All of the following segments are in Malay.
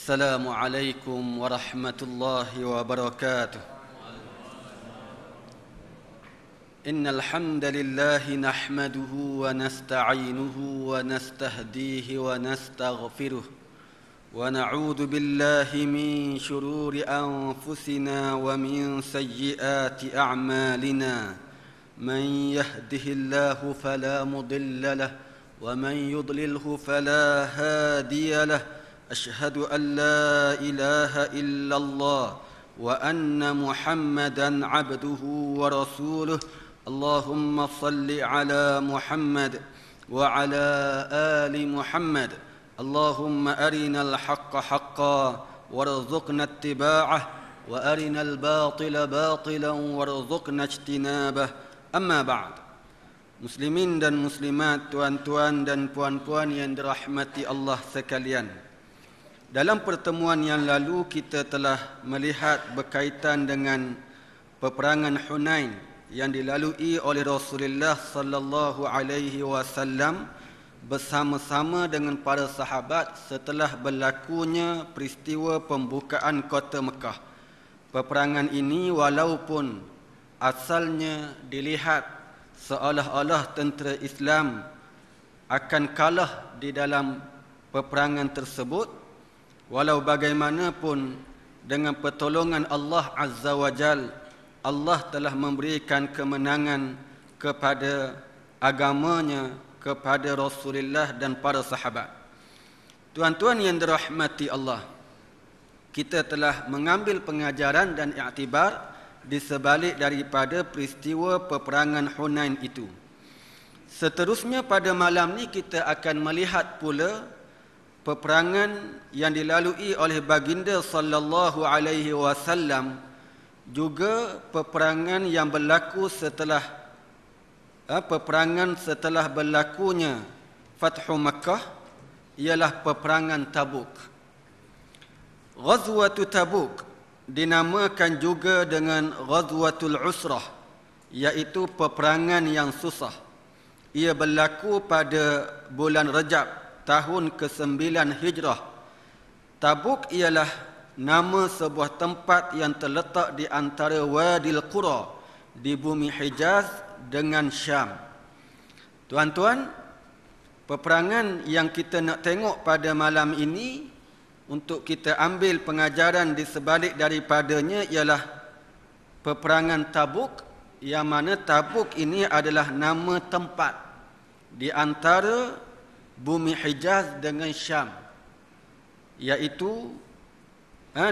السلام عليكم ورحمة الله وبركاته. إن الحمد لله نحمده ونستعينه ونستهديه ونستغفره ونعوذ بالله من شرور أنفسنا ومن سيئات أعمالنا. من يهده الله فلا مضل له ومن يضلله فلا هادي له. أشهد أن لا إله إلا الله وأن محمدا عبده ورسوله. اللهم صل على محمد وعلى آل محمد. اللهم أرنا الحق حقا وارزقنا اتباعه وأرنا الباطل باطلا وارزقنا اجتنابه. أما بعد. Muslimin dan muslimat, tuan-tuan dan puan-puan yang dirahmati Allah sekalian. Dalam pertemuan yang lalu kita telah melihat berkaitan dengan peperangan Hunain yang dilalui oleh Rasulullah sallallahu alaihi wasallam bersama-sama dengan para sahabat setelah berlakunya peristiwa pembukaan kota Mekah. Peperangan ini walaupun asalnya dilihat seolah-olah tentera Islam akan kalah di dalam peperangan tersebut, walau bagaimanapun dengan pertolongan Allah Azza wa Jal, Allah telah memberikan kemenangan kepada agamanya, kepada Rasulullah dan para sahabat. Tuan-tuan yang dirahmati Allah, kita telah mengambil pengajaran dan iktibar di sebalik daripada peristiwa peperangan Hunain itu. Seterusnya pada malam ni kita akan melihat pula peperangan yang dilalui oleh baginda sallallahu alaihi wasallam, juga peperangan yang berlaku setelah berlakunya Fathu Makkah, ialah peperangan Tabuk. Ghazwatul Tabuk dinamakan juga dengan Ghazwatul Usrah, iaitu peperangan yang susah. Ia berlaku pada bulan Rajab tahun ke-9 Hijrah. Tabuk ialah nama sebuah tempat yang terletak di antara Wadil Qura di bumi Hijaz dengan Syam. Tuan-tuan, peperangan yang kita nak tengok pada malam ini untuk kita ambil pengajaran di sebalik daripadanya ialah peperangan Tabuk, yang mana Tabuk ini adalah nama tempat di antara bumi Hijaz dengan Syam, iaitu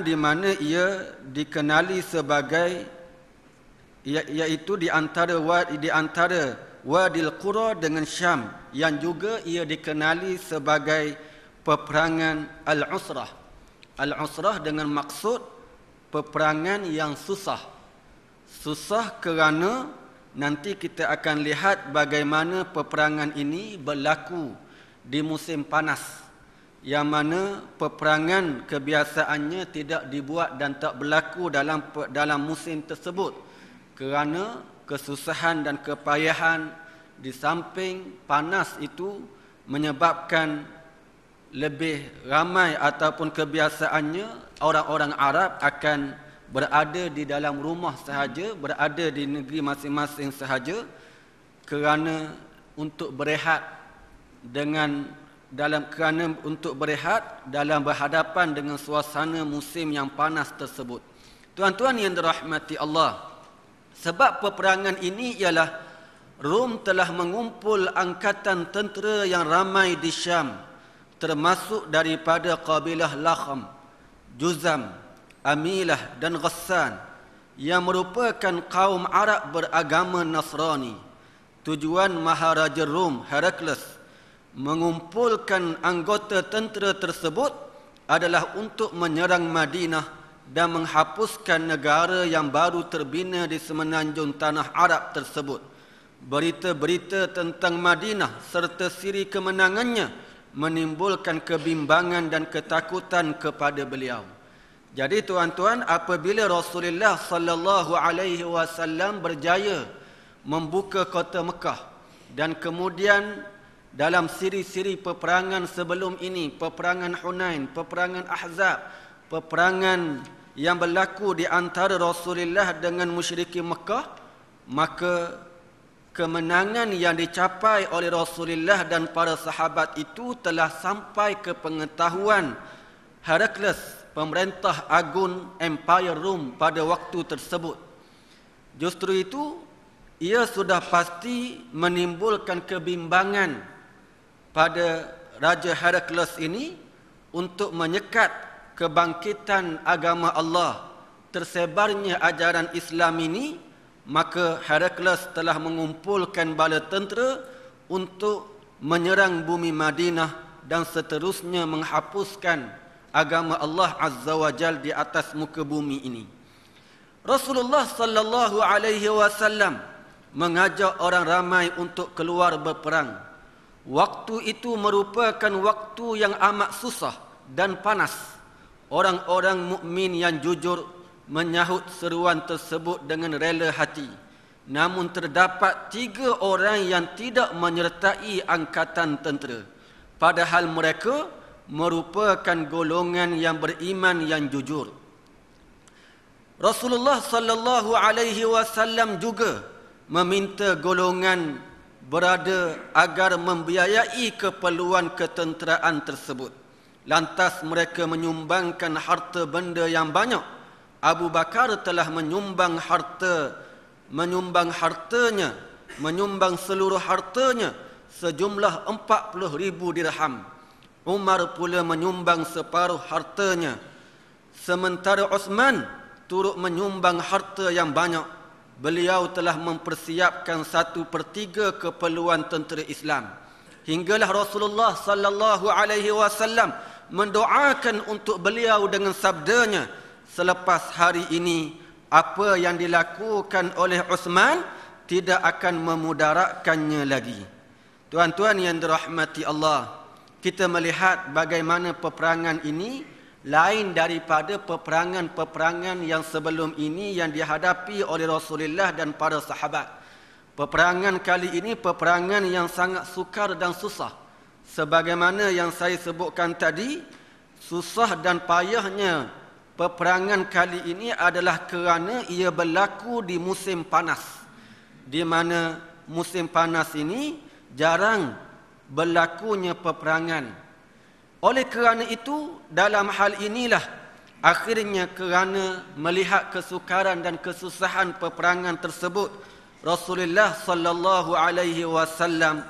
di mana ia dikenali sebagai, iaitu di antara Wadil Qura dengan Syam, yang juga ia dikenali sebagai peperangan Al-Usrah. Al-Usrah dengan maksud peperangan yang susah. Susah kerana nanti kita akan lihat bagaimana peperangan ini berlaku di musim panas, yang mana peperangan kebiasaannya tidak dibuat dan tak berlaku dalam musim tersebut, kerana kesusahan dan kepayahan di samping panas itu menyebabkan lebih ramai ataupun kebiasaannya orang-orang Arab akan berada di dalam rumah sahaja, berada di negeri masing-masing sahaja, kerana untuk berehat dalam berhadapan dengan suasana musim yang panas tersebut. Tuan-tuan yang dirahmati Allah, sebab peperangan ini ialah Rom telah mengumpul angkatan tentera yang ramai di Syam, termasuk daripada kabilah Lakham, Juzam, Amilah dan Ghassan, yang merupakan kaum Arab beragama Nasrani. Tujuan Maharaja Rom Herakles mengumpulkan anggota tentera tersebut adalah untuk menyerang Madinah dan menghapuskan negara yang baru terbina di semenanjung tanah Arab tersebut. Berita-berita tentang Madinah serta siri kemenangannya menimbulkan kebimbangan dan ketakutan kepada beliau. Jadi tuan-tuan, apabila Rasulullah sallallahu alaihi wasallam berjaya membuka kota Mekah dan kemudian dalam siri-siri peperangan sebelum ini, peperangan Hunain, peperangan Ahzab, peperangan yang berlaku di antara Rasulullah dengan musyrikin Mekah, maka kemenangan yang dicapai oleh Rasulullah dan para sahabat itu telah sampai ke pengetahuan Herakles, pemerintah agung Empire Rom pada waktu tersebut. Justru itu, ia sudah pasti menimbulkan kebimbangan pada Raja Herakles ini untuk menyekat kebangkitan agama Allah, tersebarnya ajaran Islam ini. Maka Herakles telah mengumpulkan bala tentera untuk menyerang bumi Madinah dan seterusnya menghapuskan agama Allah Azza wa Jal di atas muka bumi ini. Rasulullah sallallahu alaihi wasallam mengajak orang ramai untuk keluar berperang. Waktu itu merupakan waktu yang amat susah dan panas. Orang-orang mukmin yang jujur menyahut seruan tersebut dengan rela hati. Namun terdapat 3 orang yang tidak menyertai angkatan tentera, padahal mereka merupakan golongan yang beriman yang jujur. Rasulullah sallallahu alaihi wasallam juga meminta golongan berada agar membiayai keperluan ketenteraan tersebut. Lantas mereka menyumbangkan harta benda yang banyak. Abu Bakar telah menyumbang seluruh hartanya sejumlah 40,000 dirham. Umar pula menyumbang separuh hartanya. Sementara Uthman turut menyumbang harta yang banyak. Beliau telah mempersiapkan 1/3 keperluan tentera Islam. Hinggalah Rasulullah sallallahu alaihi wasallam mendoakan untuk beliau dengan sabdanya, selepas hari ini apa yang dilakukan oleh Uthman tidak akan memudaratkannya lagi. Tuan-tuan yang dirahmati Allah, kita melihat bagaimana peperangan ini lain daripada peperangan-peperangan yang sebelum ini yang dihadapi oleh Rasulullah dan para sahabat. Peperangan kali ini peperangan yang sangat sukar dan susah. Sebagaimana yang saya sebutkan tadi, susah dan payahnya peperangan kali ini adalah kerana ia berlaku di musim panas, di mana musim panas ini jarang berlakunya peperangan. Oleh kerana itu, dalam hal inilah akhirnya kerana melihat kesukaran dan kesusahan peperangan tersebut, Rasulullah sallallahu alaihi wasallam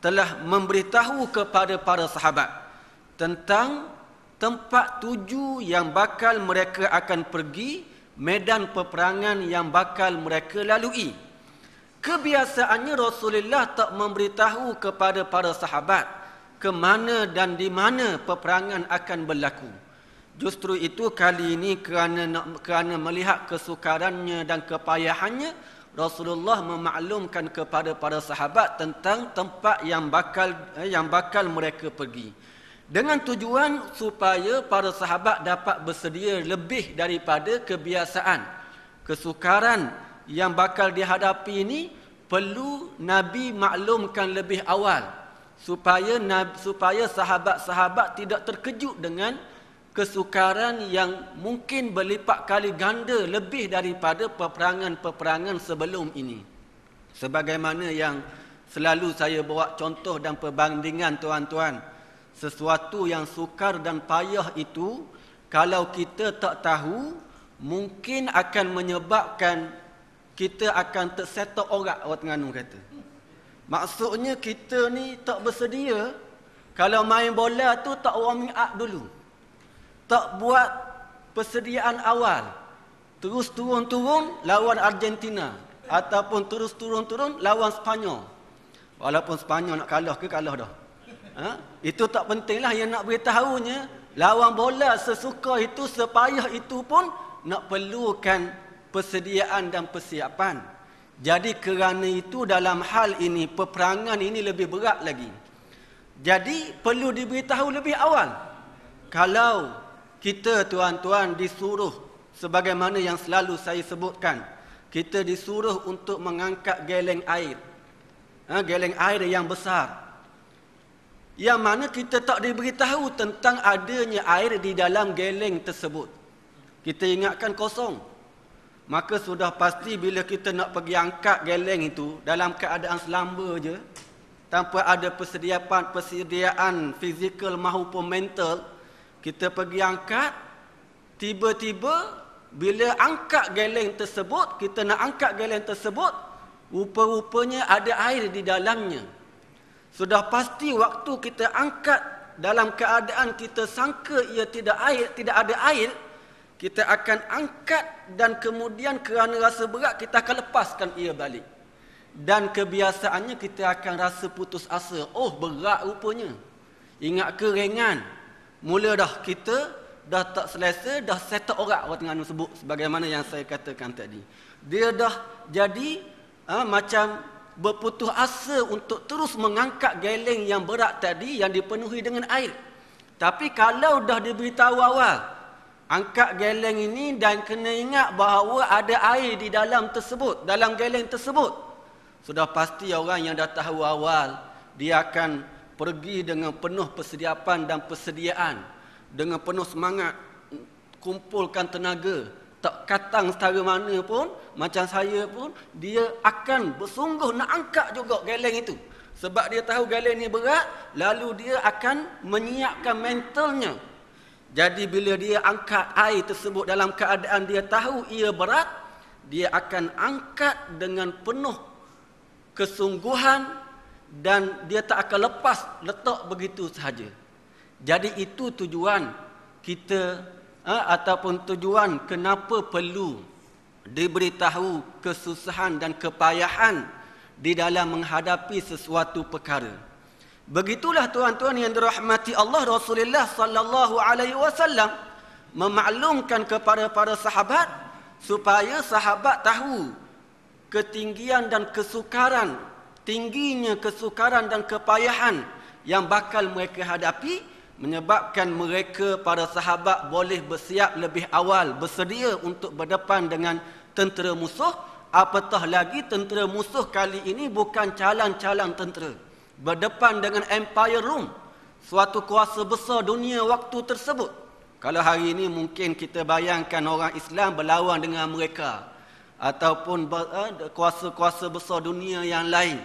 telah memberitahu kepada para sahabat tentang tempat tuju yang bakal mereka akan pergi, medan peperangan yang bakal mereka lalui. Kebiasaannya Rasulullah tak memberitahu kepada para sahabat ke mana dan di mana peperangan akan berlaku. Justru itu kali ini kerana melihat kesukarannya dan kepayahannya, Rasulullah memaklumkan kepada para sahabat tentang tempat yang bakal mereka pergi. Dengan tujuan supaya para sahabat dapat bersedia lebih daripada kebiasaan. Kesukaran yang bakal dihadapi ini perlu Nabi maklumkan lebih awal supaya sahabat-sahabat tidak terkejut dengan kesukaran yang mungkin berlipat kali ganda lebih daripada peperangan-peperangan sebelum ini. Sebagaimana yang selalu saya bawa contoh dan perbandingan, tuan-tuan, sesuatu yang sukar dan payah itu kalau kita tak tahu, mungkin akan menyebabkan kita akan tersetak orak, orang Terengganu kata. Maksudnya kita ni tak bersedia. Kalau main bola tu tak warming up dulu, tak buat persediaan awal, terus turun-turun lawan Argentina ataupun terus turun-turun lawan Sepanyol. Walaupun Sepanyol nak kalah ke kalah dah. Itu tak pentinglah. Yang nak beritahunya, lawan bola sesuka itu, sepayah itu pun nak perlukan persediaan dan persiapan. Jadi kerana itu dalam hal ini, peperangan ini lebih berat lagi. Jadi perlu diberitahu lebih awal. Kalau kita, tuan-tuan, disuruh sebagaimana yang selalu saya sebutkan, kita disuruh untuk mengangkat geleng air. Geleng air yang besar. yang mana kita tak diberitahu tentang adanya air di dalam geleng tersebut. Kita ingatkan kosong. Maka sudah pasti bila kita nak pergi angkat geleng itu dalam keadaan selamba je, tanpa ada persediaan fizikal maupun mental, kita pergi angkat, tiba-tiba bila angkat geleng tersebut, kita nak angkat geleng tersebut, rupa-rupanya ada air di dalamnya. Sudah pasti waktu kita angkat dalam keadaan kita sangka ia tidak ada air, kita akan angkat dan kemudian kerana rasa berat kita akan lepaskan ia balik. Dan kebiasaannya kita akan rasa putus asa. Oh, berat rupanya. Ingat ke ringan? Mula dah kita dah tak selesa, dah settle orang tengah sebut sebagaimana yang saya katakan tadi. Dia dah jadi macam berputus asa untuk terus mengangkat geleng yang berat tadi yang dipenuhi dengan air. Tapi kalau dah diberitahu awal, angkat geleng ini dan kena ingat bahawa ada air di dalam tersebut, dalam geleng tersebut, sudah pasti orang yang dah tahu awal, dia akan pergi dengan penuh persediaan dan persediaan, dengan penuh semangat, kumpulkan tenaga, tak katang setara mana pun, macam saya pun, dia akan bersungguh nak angkat juga geleng itu. Sebab dia tahu geleng ni berat, lalu dia akan menyiapkan mentalnya. Jadi bila dia angkat air tersebut dalam keadaan dia tahu ia berat, dia akan angkat dengan penuh kesungguhan dan dia tak akan lepas letak begitu sahaja. Jadi itu tujuan kita ataupun tujuan kenapa perlu diberitahu kesusahan dan kepayahan di dalam menghadapi sesuatu perkara. Begitulah tuan-tuan yang dirahmati Allah, Rasulullah sallallahu alaihi wasallam memaklumkan kepada para sahabat supaya sahabat tahu ketinggian dan kesukaran, tingginya kesukaran dan kepayahan yang bakal mereka hadapi, menyebabkan mereka para sahabat boleh bersiap lebih awal, bersedia untuk berdepan dengan tentera musuh. Apatah lagi tentera musuh kali ini bukan calang-calang tentera, berdepan dengan Empire Rom, suatu kuasa besar dunia waktu tersebut. Kalau hari ini mungkin kita bayangkan orang Islam berlawan dengan mereka, ataupun kuasa-kuasa besar dunia yang lain,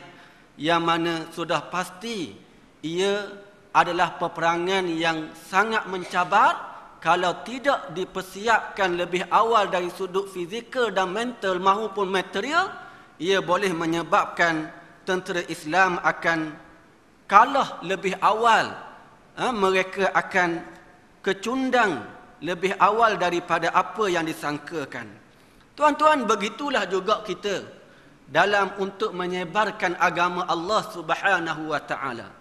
yang mana sudah pasti ia adalah peperangan yang sangat mencabar. Kalau tidak dipersiapkan lebih awal dari sudut fizikal dan mental maupun material, ia boleh menyebabkan tentera Islam akan kalah lebih awal. Mereka akan kecundang lebih awal daripada apa yang disangkakan. Tuan-tuan, begitulah juga kita dalam untuk menyebarkan agama Allah Subhanahu wa taala.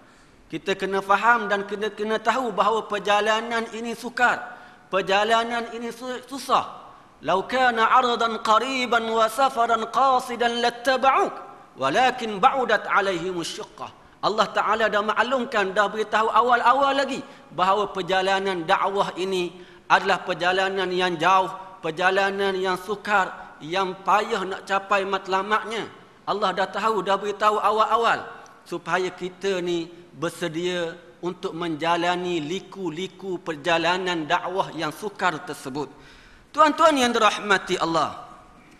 Kita kena faham dan kena tahu bahawa perjalanan ini sukar. Perjalanan ini susah. Lau kana 'aradan qariban wa safaran qasidan lattaba'uk walakin ba'udat 'alaihim asy-syaqqah. Allah Taala dah maklumkan, dah beritahu awal-awal lagi bahawa perjalanan dakwah ini adalah perjalanan yang jauh, perjalanan yang sukar, yang payah nak capai matlamatnya. Allah dah tahu, dah beritahu awal-awal supaya kita ni bersedia untuk menjalani liku-liku perjalanan dakwah yang sukar tersebut. Tuan-tuan yang dirahmati Allah,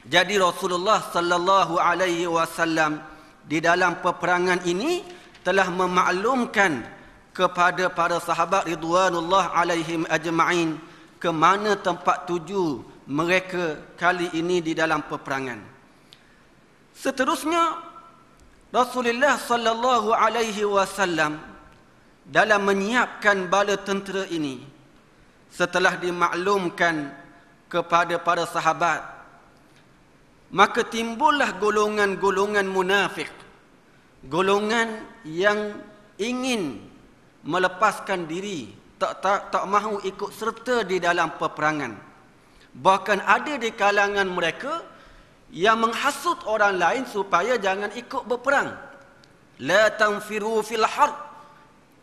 jadi Rasulullah sallallahu alaihi wasallam di dalam peperangan ini telah memaklumkan kepada para sahabat ridwanullah alaihim ajma'in ke mana tempat tuju mereka kali ini di dalam peperangan. Seterusnya Rasulullah sallallahu alaihi wasallam dalam menyiapkan bala tentera ini, setelah dimaklumkan kepada para sahabat, maka timbullah golongan-golongan munafik, golongan yang ingin melepaskan diri, tak mahu ikut serta di dalam peperangan. Bahkan ada di kalangan mereka yang menghasut orang lain supaya jangan ikut berperang. La tanfiru fil harb.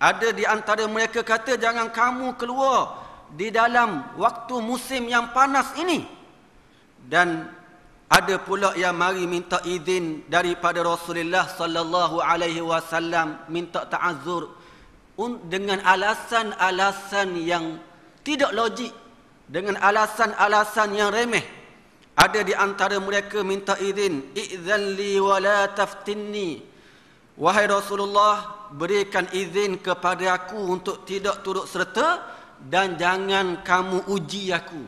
Ada di antara mereka kata jangan kamu keluar di dalam waktu musim yang panas ini. Dan ada pula yang mari minta izin daripada Rasulullah sallallahu alaihi wasallam, minta ta'azzur dengan alasan-alasan yang tidak logik, dengan alasan-alasan yang remeh. Ada di antara mereka minta izin, "Idzan li wa la taftinni." Wahai Rasulullah, berikan izin kepada aku untuk tidak turut serta dan jangan kamu uji aku.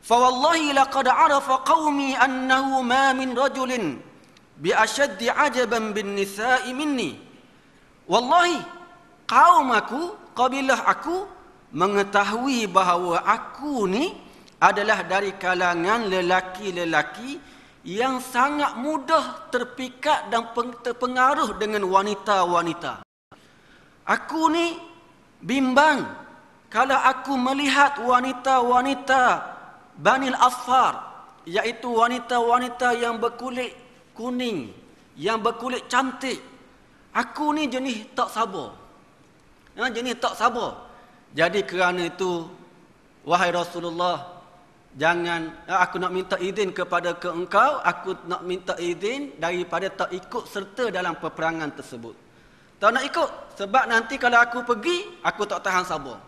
Fa wallahi laqad arafa qaumi annahu ma min rajulin bi ashaddi ajaban bin nisa'i minni. Wallahi, kaum aku, kabilah aku mengetahui bahawa aku ni adalah dari kalangan lelaki-lelaki yang sangat mudah terpikat dan terpengaruh dengan wanita-wanita. Aku ni bimbang kalau aku melihat wanita-wanita Banil Asfar, iaitu wanita-wanita yang berkulit kuning, yang berkulit cantik. Aku ni jenis tak sabar. Jenis tak sabar. Jadi kerana itu, wahai Rasulullah, jangan, aku nak minta izin kepada engkau, aku nak minta izin daripada tak ikut serta dalam peperangan tersebut. Tak nak ikut, sebab nanti kalau aku pergi, aku tak tahan sabar.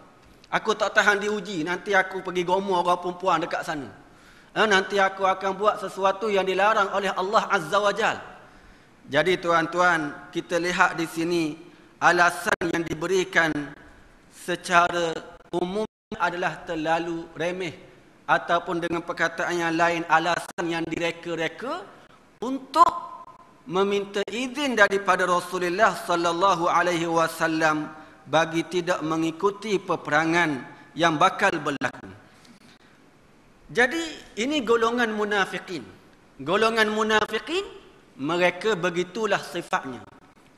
Aku tak tahan diuji, nanti aku pergi gomoh orang perempuan dekat sana. Nanti aku akan buat sesuatu yang dilarang oleh Allah Azza wa Jal. Jadi tuan-tuan, kita lihat di sini alasan yang diberikan secara umum adalah terlalu remeh, ataupun dengan perkataan yang lain, alasan yang direka-reka untuk meminta izin daripada Rasulullah sallallahu alaihi wasallam bagi tidak mengikuti peperangan yang bakal berlaku. Jadi ini golongan munafikin. Golongan munafikin, mereka begitulah sifatnya.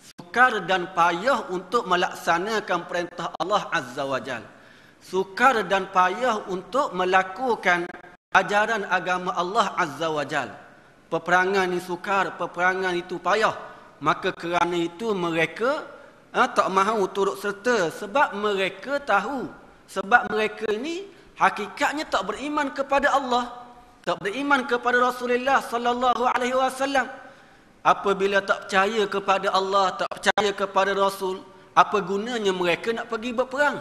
Sukar dan payah untuk melaksanakan perintah Allah Azza wa Jal. Sukar dan payah untuk melakukan ajaran agama Allah Azza wa Jal. Peperangan ini sukar, peperangan itu payah. Maka kerana itu mereka tak mahu turut serta, sebab mereka tahu, sebab mereka ini hakikatnya tak beriman kepada Allah, tak beriman kepada Rasulullah sallallahu alaihi wasallam. Apabila tak percaya kepada Allah, tak percaya kepada Rasul, apa gunanya mereka nak pergi berperang?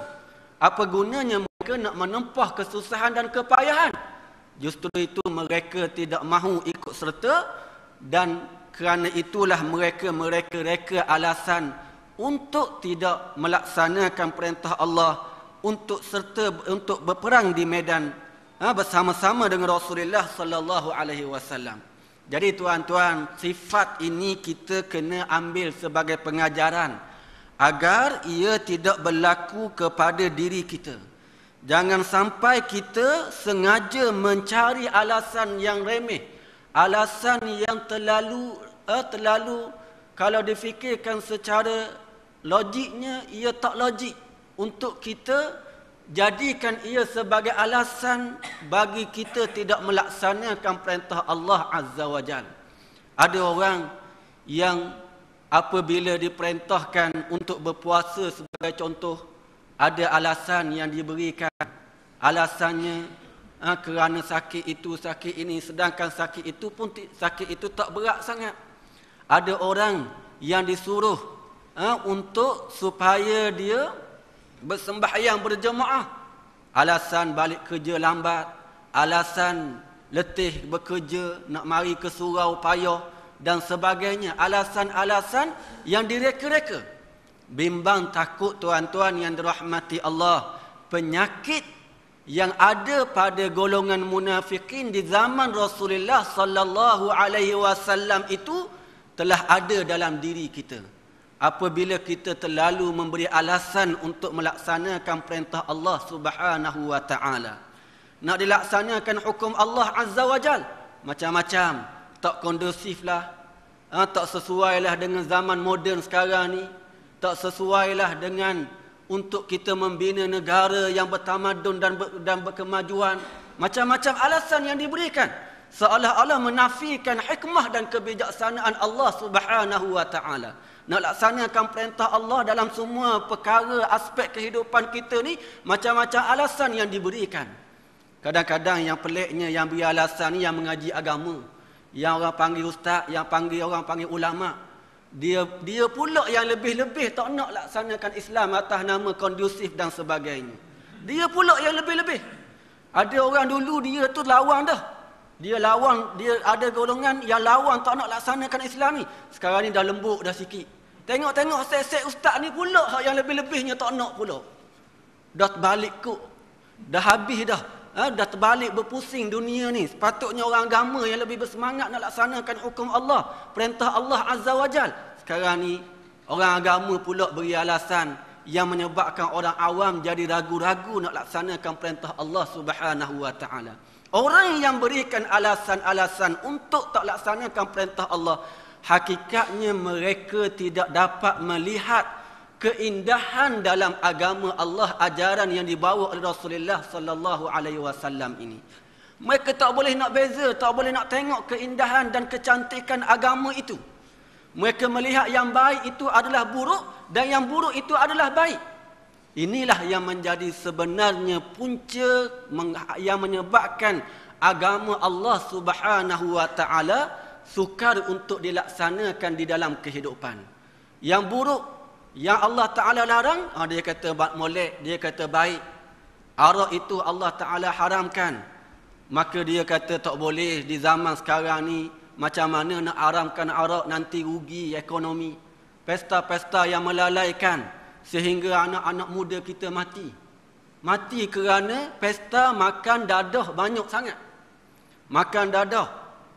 Apa gunanya mereka nak menempah kesusahan dan kepayahan? Justru itu mereka tidak mahu ikut serta, dan kerana itulah mereka reka alasan untuk tidak melaksanakan perintah Allah untuk berperang di medan bersama-sama dengan Rasulullah sallallahu alaihi wasallam. Jadi tuan-tuan, sifat ini kita kena ambil sebagai pengajaran agar ia tidak berlaku kepada diri kita. Jangan sampai kita sengaja mencari alasan yang remeh, alasan yang terlalu kalau difikirkan secara logiknya ia tak logik, untuk kita jadikan ia sebagai alasan bagi kita tidak melaksanakan perintah Allah Azza wa Jal. Ada orang yang apabila diperintahkan untuk berpuasa sebagai contoh, ada alasan yang diberikan. Alasannya kerana sakit itu, sakit ini, sedangkan sakit itu pun sakit itu tak berat sangat. Ada orang yang disuruh untuk supaya dia bersembahyang berjemaah. Alasan balik kerja lambat, alasan letih bekerja, nak mari ke surau payah dan sebagainya. Alasan-alasan yang direka-reka. Bimbang takut tuan-tuan yang dirahmati Allah, penyakit yang ada pada golongan munafikin di zaman Rasulullah sallallahu alaihi wasallam itu telah ada dalam diri kita. Apabila kita terlalu memberi alasan untuk melaksanakan perintah Allah Subhanahu wa taala. Nak dilaksanakan hukum Allah Azza wa Jal, macam-macam, tak kondusiflah, tak sesuailah dengan zaman moden sekarang ni, tak sesuailah dengan untuk kita membina negara yang bertamadun dan berkemajuan. Macam-macam alasan yang diberikan, seolah-olah menafikan hikmah dan kebijaksanaan Allah Subhanahu wa taala. Nak laksanakan perintah Allah dalam semua perkara aspek kehidupan kita ni, macam-macam alasan yang diberikan. Kadang-kadang yang peliknya, yang beri alasan ni yang mengaji agama, yang orang panggil ustaz, yang orang panggil ulama. Dia pula yang lebih-lebih tak nak laksanakan Islam atas nama kondusif dan sebagainya. Dia pula yang lebih-lebih. Ada orang dulu dia tu lawan dah. Dia ada golongan yang lawan tak nak laksanakan Islam ni. Sekarang ni dah lembut dah sikit. Tengok set-set ustaz ni pula yang lebih-lebihnya tak nak pula. Dah balik kok. Dah habis dah. Dah terbalik berpusing dunia ni. Sepatutnya orang agama yang lebih bersemangat nak laksanakan hukum Allah, perintah Allah Azza wa Jal. Sekarang ni orang agama pula beri alasan yang menyebabkan orang awam jadi ragu-ragu nak laksanakan perintah Allah Subhanahu wa taala. Orang yang berikan alasan-alasan untuk tak laksanakan perintah Allah, hakikatnya mereka tidak dapat melihat keindahan dalam agama Allah, ajaran yang dibawa oleh Rasulullah sallallahu alaihi wasallam ini. Mereka tak boleh nak beza, tak boleh nak tengok keindahan dan kecantikan agama itu. Mereka melihat yang baik itu adalah buruk dan yang buruk itu adalah baik. Inilah yang menjadi sebenarnya punca yang menyebabkan agama Allah Subhanahu wa taala sukar untuk dilaksanakan di dalam kehidupan. Yang buruk yang Allah Ta'ala larang, dia kata molek, dia kata baik. Arak itu Allah Ta'ala haramkan. Maka dia kata tak boleh di zaman sekarang ni. Macam mana nak haramkan arak, nanti rugi ekonomi. Pesta-pesta yang melalaikan sehingga anak-anak muda kita mati. Mati kerana pesta makan dadah banyak sangat. Makan dadah.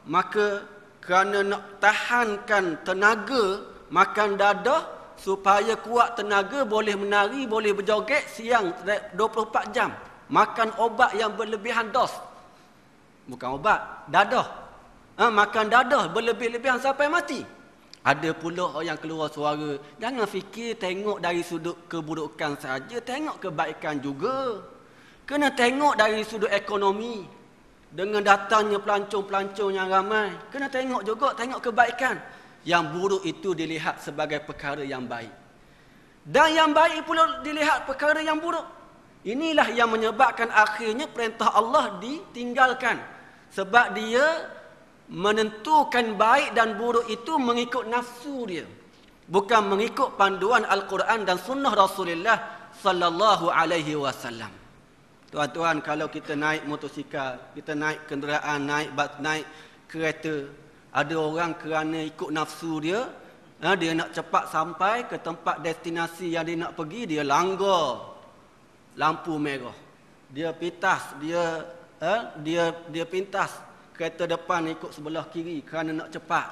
Maka kerana nak tahankan tenaga makan dadah, supaya kuat tenaga, boleh menari, boleh berjoget siang 24 jam. Makan obat yang berlebihan dos. Bukan obat, dadah. Makan dadah berlebih-lebihan sampai mati. Ada pula yang keluar suara, jangan fikir tengok dari sudut keburukan saja, tengok kebaikan juga. Kena tengok dari sudut ekonomi. Dengan datangnya pelancong-pelancong yang ramai, kena tengok juga, tengok kebaikan. Yang buruk itu dilihat sebagai perkara yang baik. Dan yang baik pula dilihat perkara yang buruk. Inilah yang menyebabkan akhirnya perintah Allah ditinggalkan. Sebab dia menentukan baik dan buruk itu mengikut nafsu dia. Bukan mengikut panduan Al-Quran dan sunnah Rasulullah sallallahu alaihi wasallam. Tuan-tuan, kalau kita naik motosikal, kita naik kenderaan, naik kereta, ada orang kerana ikut nafsu dia, dia nak cepat sampai ke tempat destinasi yang dia nak pergi, dia langgar lampu merah. Dia pintas, dia pintas kereta depan ikut sebelah kiri kerana nak cepat,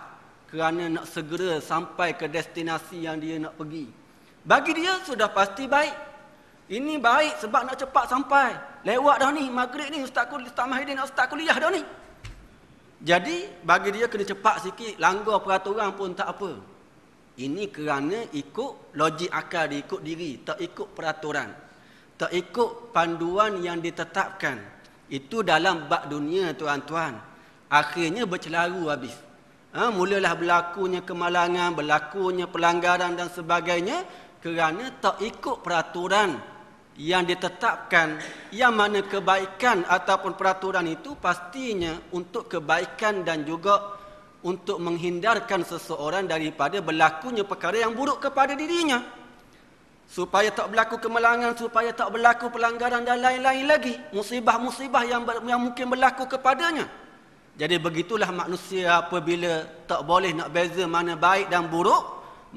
kerana nak segera sampai ke destinasi yang dia nak pergi. Bagi dia sudah pasti baik. Ini baik sebab nak cepat sampai. Lewat dah ni, maghrib ni, Ustaz Mahidin, Ustaz kuliah dah ni. Jadi, bagi dia kena cepat sikit, langgar peraturan pun tak apa. Ini kerana ikut logik akal dia, ikut diri, tak ikut peraturan. Tak ikut panduan yang ditetapkan. Itu dalam bab dunia, tuan-tuan. Akhirnya bercelaru habis. Mulalah berlakunya kemalangan, berlakunya pelanggaran dan sebagainya kerana tak ikut peraturan yang ditetapkan, yang mana kebaikan ataupun peraturan itu pastinya untuk kebaikan dan juga untuk menghindarkan seseorang daripada berlakunya perkara yang buruk kepada dirinya, supaya tak berlaku kemalangan, supaya tak berlaku pelanggaran dan lain-lain lagi, musibah-musibah yang mungkin berlaku kepadanya. Jadi begitulah manusia apabila tak boleh nak beza mana baik dan buruk,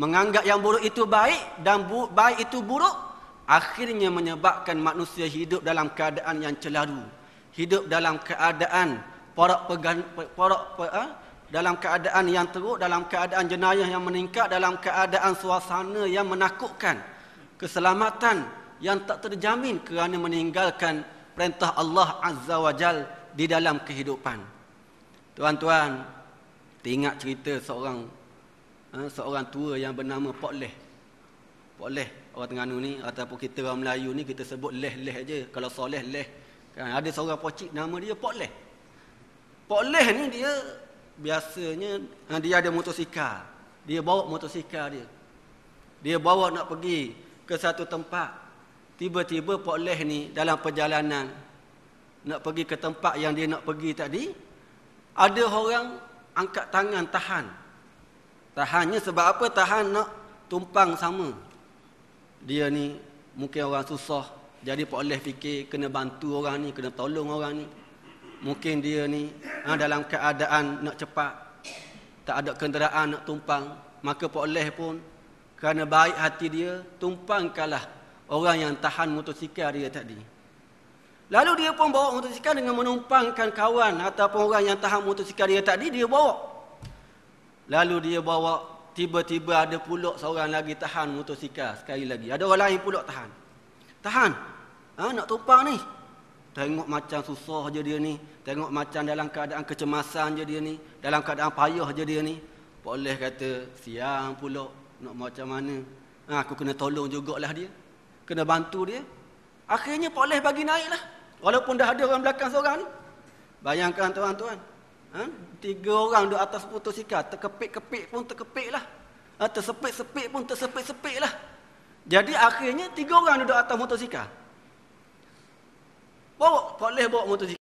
menganggap yang buruk itu baik dan baik itu buruk, akhirnya menyebabkan manusia hidup dalam keadaan yang celaru, hidup dalam keadaan dalam keadaan yang teruk, dalam keadaan jenayah yang meningkat, dalam keadaan suasana yang menakutkan, keselamatan yang tak terjamin kerana meninggalkan perintah Allah Azza wa Jal di dalam kehidupan. Tuan-tuan, teringat cerita seorang tua yang bernama Pok Leh. Pok Leh, orang Terengganu ni ataupun kita orang Melayu ni kita sebut leh-leh aja. Kalau soleh leh. Kan ada seorang pocik nama dia Pok Leh. Pok Leh ni dia biasanya dia ada motosikal. Dia bawa motosikal dia. Dia bawa nak pergi ke satu tempat. Tiba-tiba Pok Leh ni dalam perjalanan nak pergi ke tempat yang dia nak pergi tadi, ada orang angkat tangan tahan. Tahannya sebab apa? Tahan nak tumpang sama. Dia ni mungkin orang susah, jadi Pak Oleh fikir kena bantu orang ni, kena tolong orang ni. Mungkin dia ni dalam keadaan nak cepat, tak ada kenderaan nak tumpang, maka Pak Oleh pun kerana baik hati dia, tumpangkanlah orang yang tahan motosikal dia tadi. Lalu dia pun bawa motosikal dengan menumpangkan kawan ataupun orang yang tahan motosikal dia tadi, dia bawa. Lalu dia bawa, tiba-tiba ada pula seorang lagi tahan motosikal sekali lagi. Ada orang lain pula tahan. Tahan. Nak tumpang ni. Tengok macam susah je dia ni. Tengok macam dalam keadaan kecemasan je dia ni. Dalam keadaan payah je dia ni. Pak Oleh kata, siang pula. Nak macam mana? Aku kena tolong jugalah dia. Kena bantu dia. Akhirnya Pak Oleh bagi naik lah. Walaupun dah ada orang belakang seorang ni. Bayangkan tuan-tuan. 3 orang di atas motosikal, terkepik-kepik pun terkepik lah. Tersepit-sepit pun tersepit-sepit lah. Jadi akhirnya 3 orang duduk atas motosikal. Pak Oleh bawa motosikal.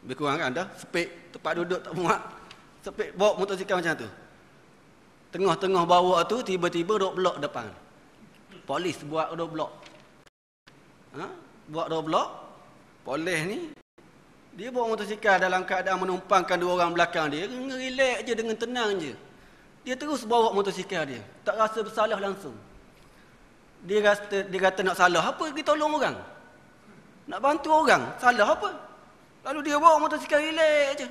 Lebih kurang kan dah, sepit, tempat duduk tak muat. Sepit, bawa motosikal macam tu. Tengah-tengah bawa tu, tiba-tiba roadblock depan. Polis buat roadblock. Buat roadblock. Pak Oleh ni, dia bawa motosikal dalam keadaan menumpangkan 2 orang belakang dia. Relax je, dengan tenang je. Dia terus bawa motosikal dia. Tak rasa bersalah langsung. Dia kata nak salah apa? Pergi tolong orang. Nak bantu orang. Salah apa? Lalu dia bawa motosikal relax je.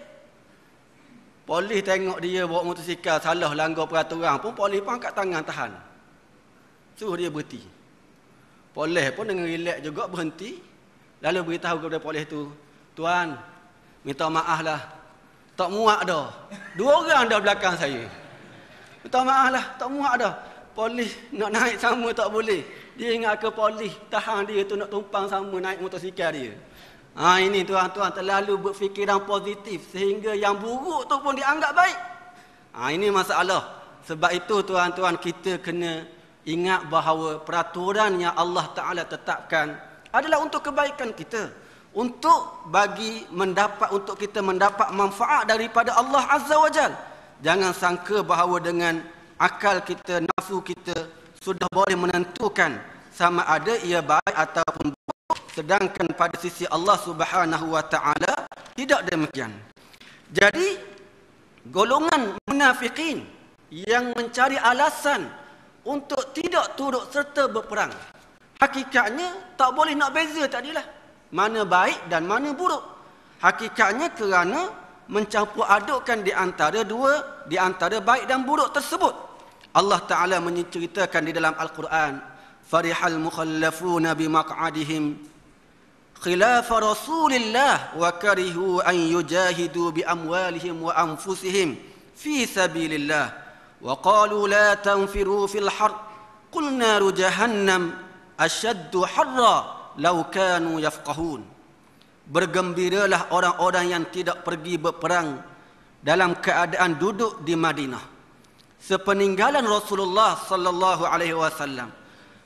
Polis tengok dia bawa motosikal salah langgar peraturan pun, polis pun angkat tangan tahan. Suruh dia berhenti. Polis pun dengan relax juga berhenti. Lalu beritahu kepada polis tu, tuan, minta maaf lah. Tak muat dah. 2 orang dah belakang saya. Minta maaf lah, tak muat dah. Polis nak naik sama tak boleh. Dia ingat ke polis tahan dia tu nak tumpang sama naik motosikal dia. Ini tuan-tuan terlalu berfikiran positif sehingga yang buruk tu pun dianggap baik. Ini masalah. Sebab itu tuan-tuan, kita kena ingat bahawa peraturan yang Allah Ta'ala tetapkan adalah untuk kebaikan kita. Untuk kita mendapat manfaat daripada Allah Azza wa Jal. Jangan sangka bahawa dengan akal kita, nafsu kita sudah boleh menentukan sama ada ia baik ataupun buruk, sedangkan pada sisi Allah Subhanahu wa Ta'ala tidak demikian. Jadi golongan munafikin yang mencari alasan untuk tidak turut serta berperang, hakikatnya tak boleh nak beza tadilah mana baik dan mana buruk. Hakikatnya kerana mencampur adukkan di antara baik dan buruk tersebut. Allah Ta'ala menceritakan di dalam Al-Quran, farihal mukhallafuna bimaq'adihim khilaf Rasulillah wa karihu an yujahidu bi amwalihim wa anfusihim fi sabilillah wa qalu la tanfiru fil har qul naru jahannam ashaddu harra lau kanu yafqahun. Bergembiralah orang-orang yang tidak pergi berperang dalam keadaan duduk di Madinah sepeninggalan Rasulullah sallallahu alaihi wasallam.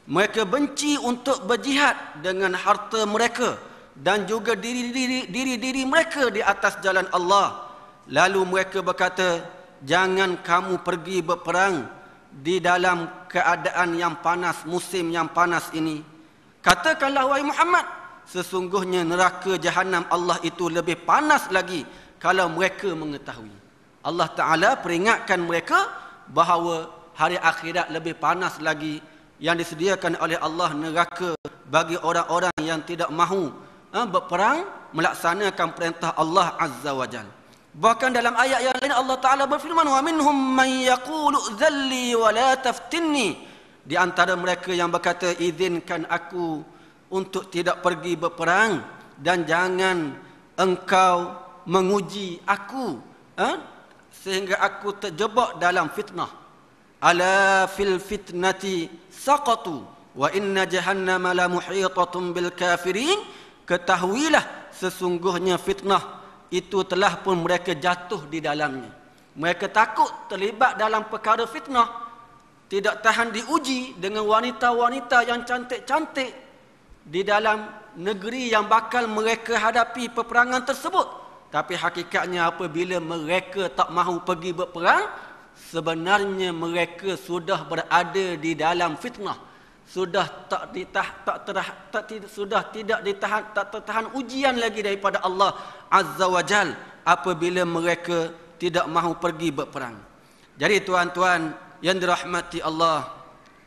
Mereka benci untuk berjihad dengan harta mereka dan juga diri-diri mereka di atas jalan Allah. Lalu mereka berkata, jangan kamu pergi berperang di dalam keadaan yang panas, musim yang panas ini. Katakanlah wahai Muhammad, sesungguhnya neraka jahanam Allah itu lebih panas lagi kalau mereka mengetahui. Allah Ta'ala peringatkan mereka bahawa hari akhirat lebih panas lagi yang disediakan oleh Allah neraka bagi orang-orang yang tidak mahu berperang melaksanakan perintah Allah Azza wa Jalla. Bahkan dalam ayat yang lain Allah Ta'ala berfirman, wa minhum man yaqulu dhalli wa la taftinni. Di antara mereka yang berkata, izinkan aku untuk tidak pergi berperang dan jangan engkau menguji aku sehingga aku terjebak dalam fitnah. Ala fil fitnati saqatu wa inna jahannama la muhitatun bil kafirin. Ketahuilah sesungguhnya fitnah itu telah pun mereka jatuh di dalamnya. Mereka takut terlibat dalam perkara fitnah, tidak tahan diuji dengan wanita-wanita yang cantik-cantik di dalam negeri yang bakal mereka hadapi peperangan tersebut. Tapi hakikatnya apabila mereka tak mahu pergi berperang, sebenarnya mereka sudah berada di dalam fitnah, sudah tak tertahan ujian lagi daripada Allah Azza wa Jal apabila mereka tidak mahu pergi berperang. Jadi tuan-tuan yang dirahmati Allah,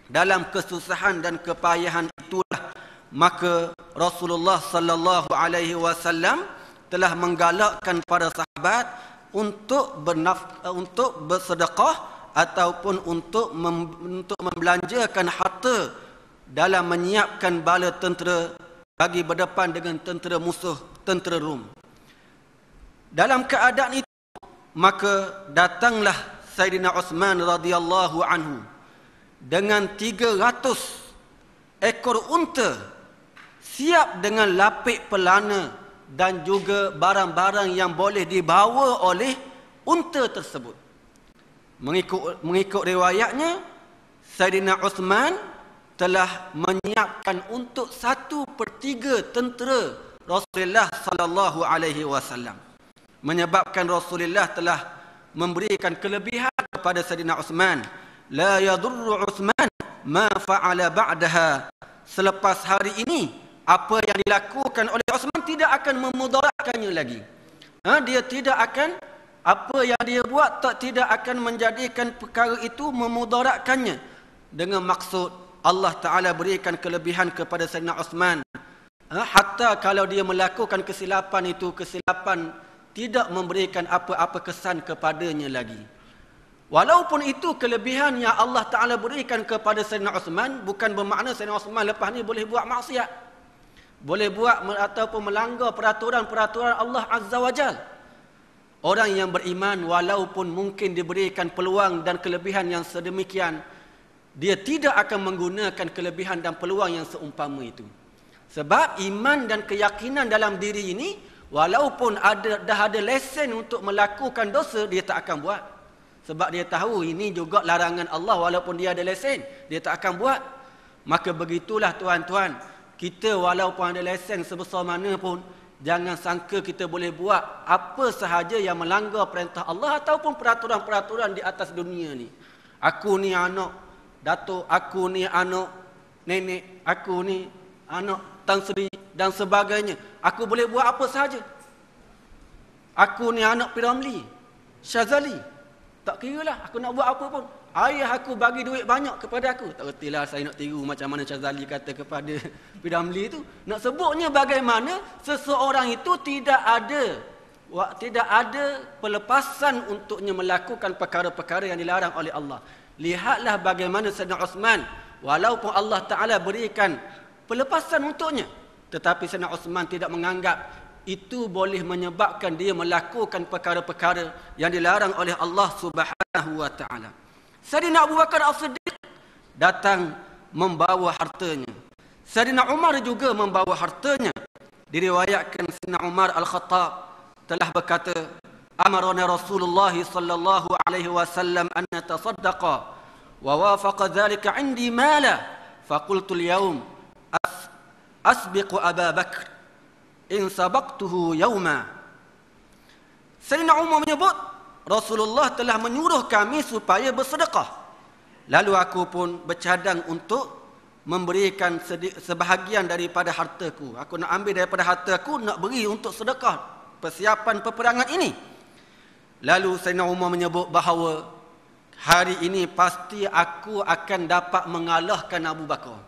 dalam kesusahan dan kepayahan itulah maka Rasulullah sallallahu alaihi wasallam telah menggalakkan para sahabat untuk bersedekah ataupun untuk membelanjakan harta dalam menyiapkan bala tentera bagi berdepan dengan tentera musuh, tentera Rom. Dalam keadaan itu maka datanglah Sayyidina Uthman radhiyallahu anhu dengan 300 ekor unta siap dengan lapik pelana dan juga barang-barang yang boleh dibawa oleh unta tersebut. Mengikut riwayatnya, Sayyidina Uthman telah menyiapkan untuk 1/3 tentera Rasulullah sallallahu alaihi wasallam. Menyebabkan Rasulullah telah memberikan kelebihan kepada Sayyidina Uthman. La yadurru Uthman ma fa'ala ba'daha. Selepas hari ini, apa yang dilakukan oleh Uthman tidak akan memudaratkannya lagi. Dia tidak akan, apa yang dia buat tidak akan menjadikan perkara itu memudaratkannya. Dengan maksud Allah Ta'ala berikan kelebihan kepada Sayyidina Uthman. Hatta kalau dia melakukan kesilapan itu, kesilapan tidak memberikan apa-apa kesan kepadanya lagi. Walaupun itu kelebihan yang Allah Ta'ala berikan kepada Sayyidina Uthman, bukan bermakna Sayyidina Uthman lepas ni boleh buat maksiat, boleh buat ataupun melanggar peraturan-peraturan Allah Azza wa Jal. Orang yang beriman walaupun mungkin diberikan peluang dan kelebihan yang sedemikian, dia tidak akan menggunakan kelebihan dan peluang yang seumpama itu. Sebab iman dan keyakinan dalam diri ini, walaupun dah ada lesen untuk melakukan dosa, dia tak akan buat. Sebab dia tahu ini juga larangan Allah, walaupun dia ada lesen, dia tak akan buat. Maka begitulah tuan-tuan, kita walaupun ada lesen sebesar mana pun, jangan sangka kita boleh buat apa sahaja yang melanggar perintah Allah ataupun peraturan-peraturan di atas dunia ni. Aku ni anak datuk, aku ni anak nenek, aku ni anak Tan Sri dan sebagainya. Aku boleh buat apa sahaja. Aku ni anak Piramli, Syazali. Tak kira lah aku nak buat apa pun. Ayah aku bagi duit banyak kepada aku. Tak ertilah saya nak tiru macam mana Syazali kata kepada Piramli itu. Nak sebutnya bagaimana seseorang itu tidak ada pelepasan untuknya melakukan perkara-perkara yang dilarang oleh Allah. Lihatlah bagaimana Sayyidina Uthman, walaupun Allah Ta'ala berikan pelepasan untuknya, tetapi Sayyidina Uthman tidak menganggap itu boleh menyebabkan dia melakukan perkara-perkara yang dilarang oleh Allah Subhanahu wa Ta'ala. Sayyidina Abu Bakar As-Siddiq datang membawa hartanya. Sayyidina Umar juga membawa hartanya. Diriwayatkan Sayyidina Umar Al-Khattab telah berkata, amarana Rasulullah sallallahu alaihi wasallam an natasaddaqa wa wafaqa dhalika 'indi mala faqultu al-yawm asbiqu Abu Bakr in sabaqtuhu yawma. Sayyidina Umar menyebut Rasulullah telah menyuruh kami supaya bersedekah. Lalu aku pun bercadang untuk memberikan sebahagian daripada hartaku. Aku nak ambil daripada hartaku, nak beri untuk sedekah persiapan peperangan ini. Lalu Sayyidina Umar menyebut bahawa hari ini pasti aku akan dapat mengalahkan Abu Bakar.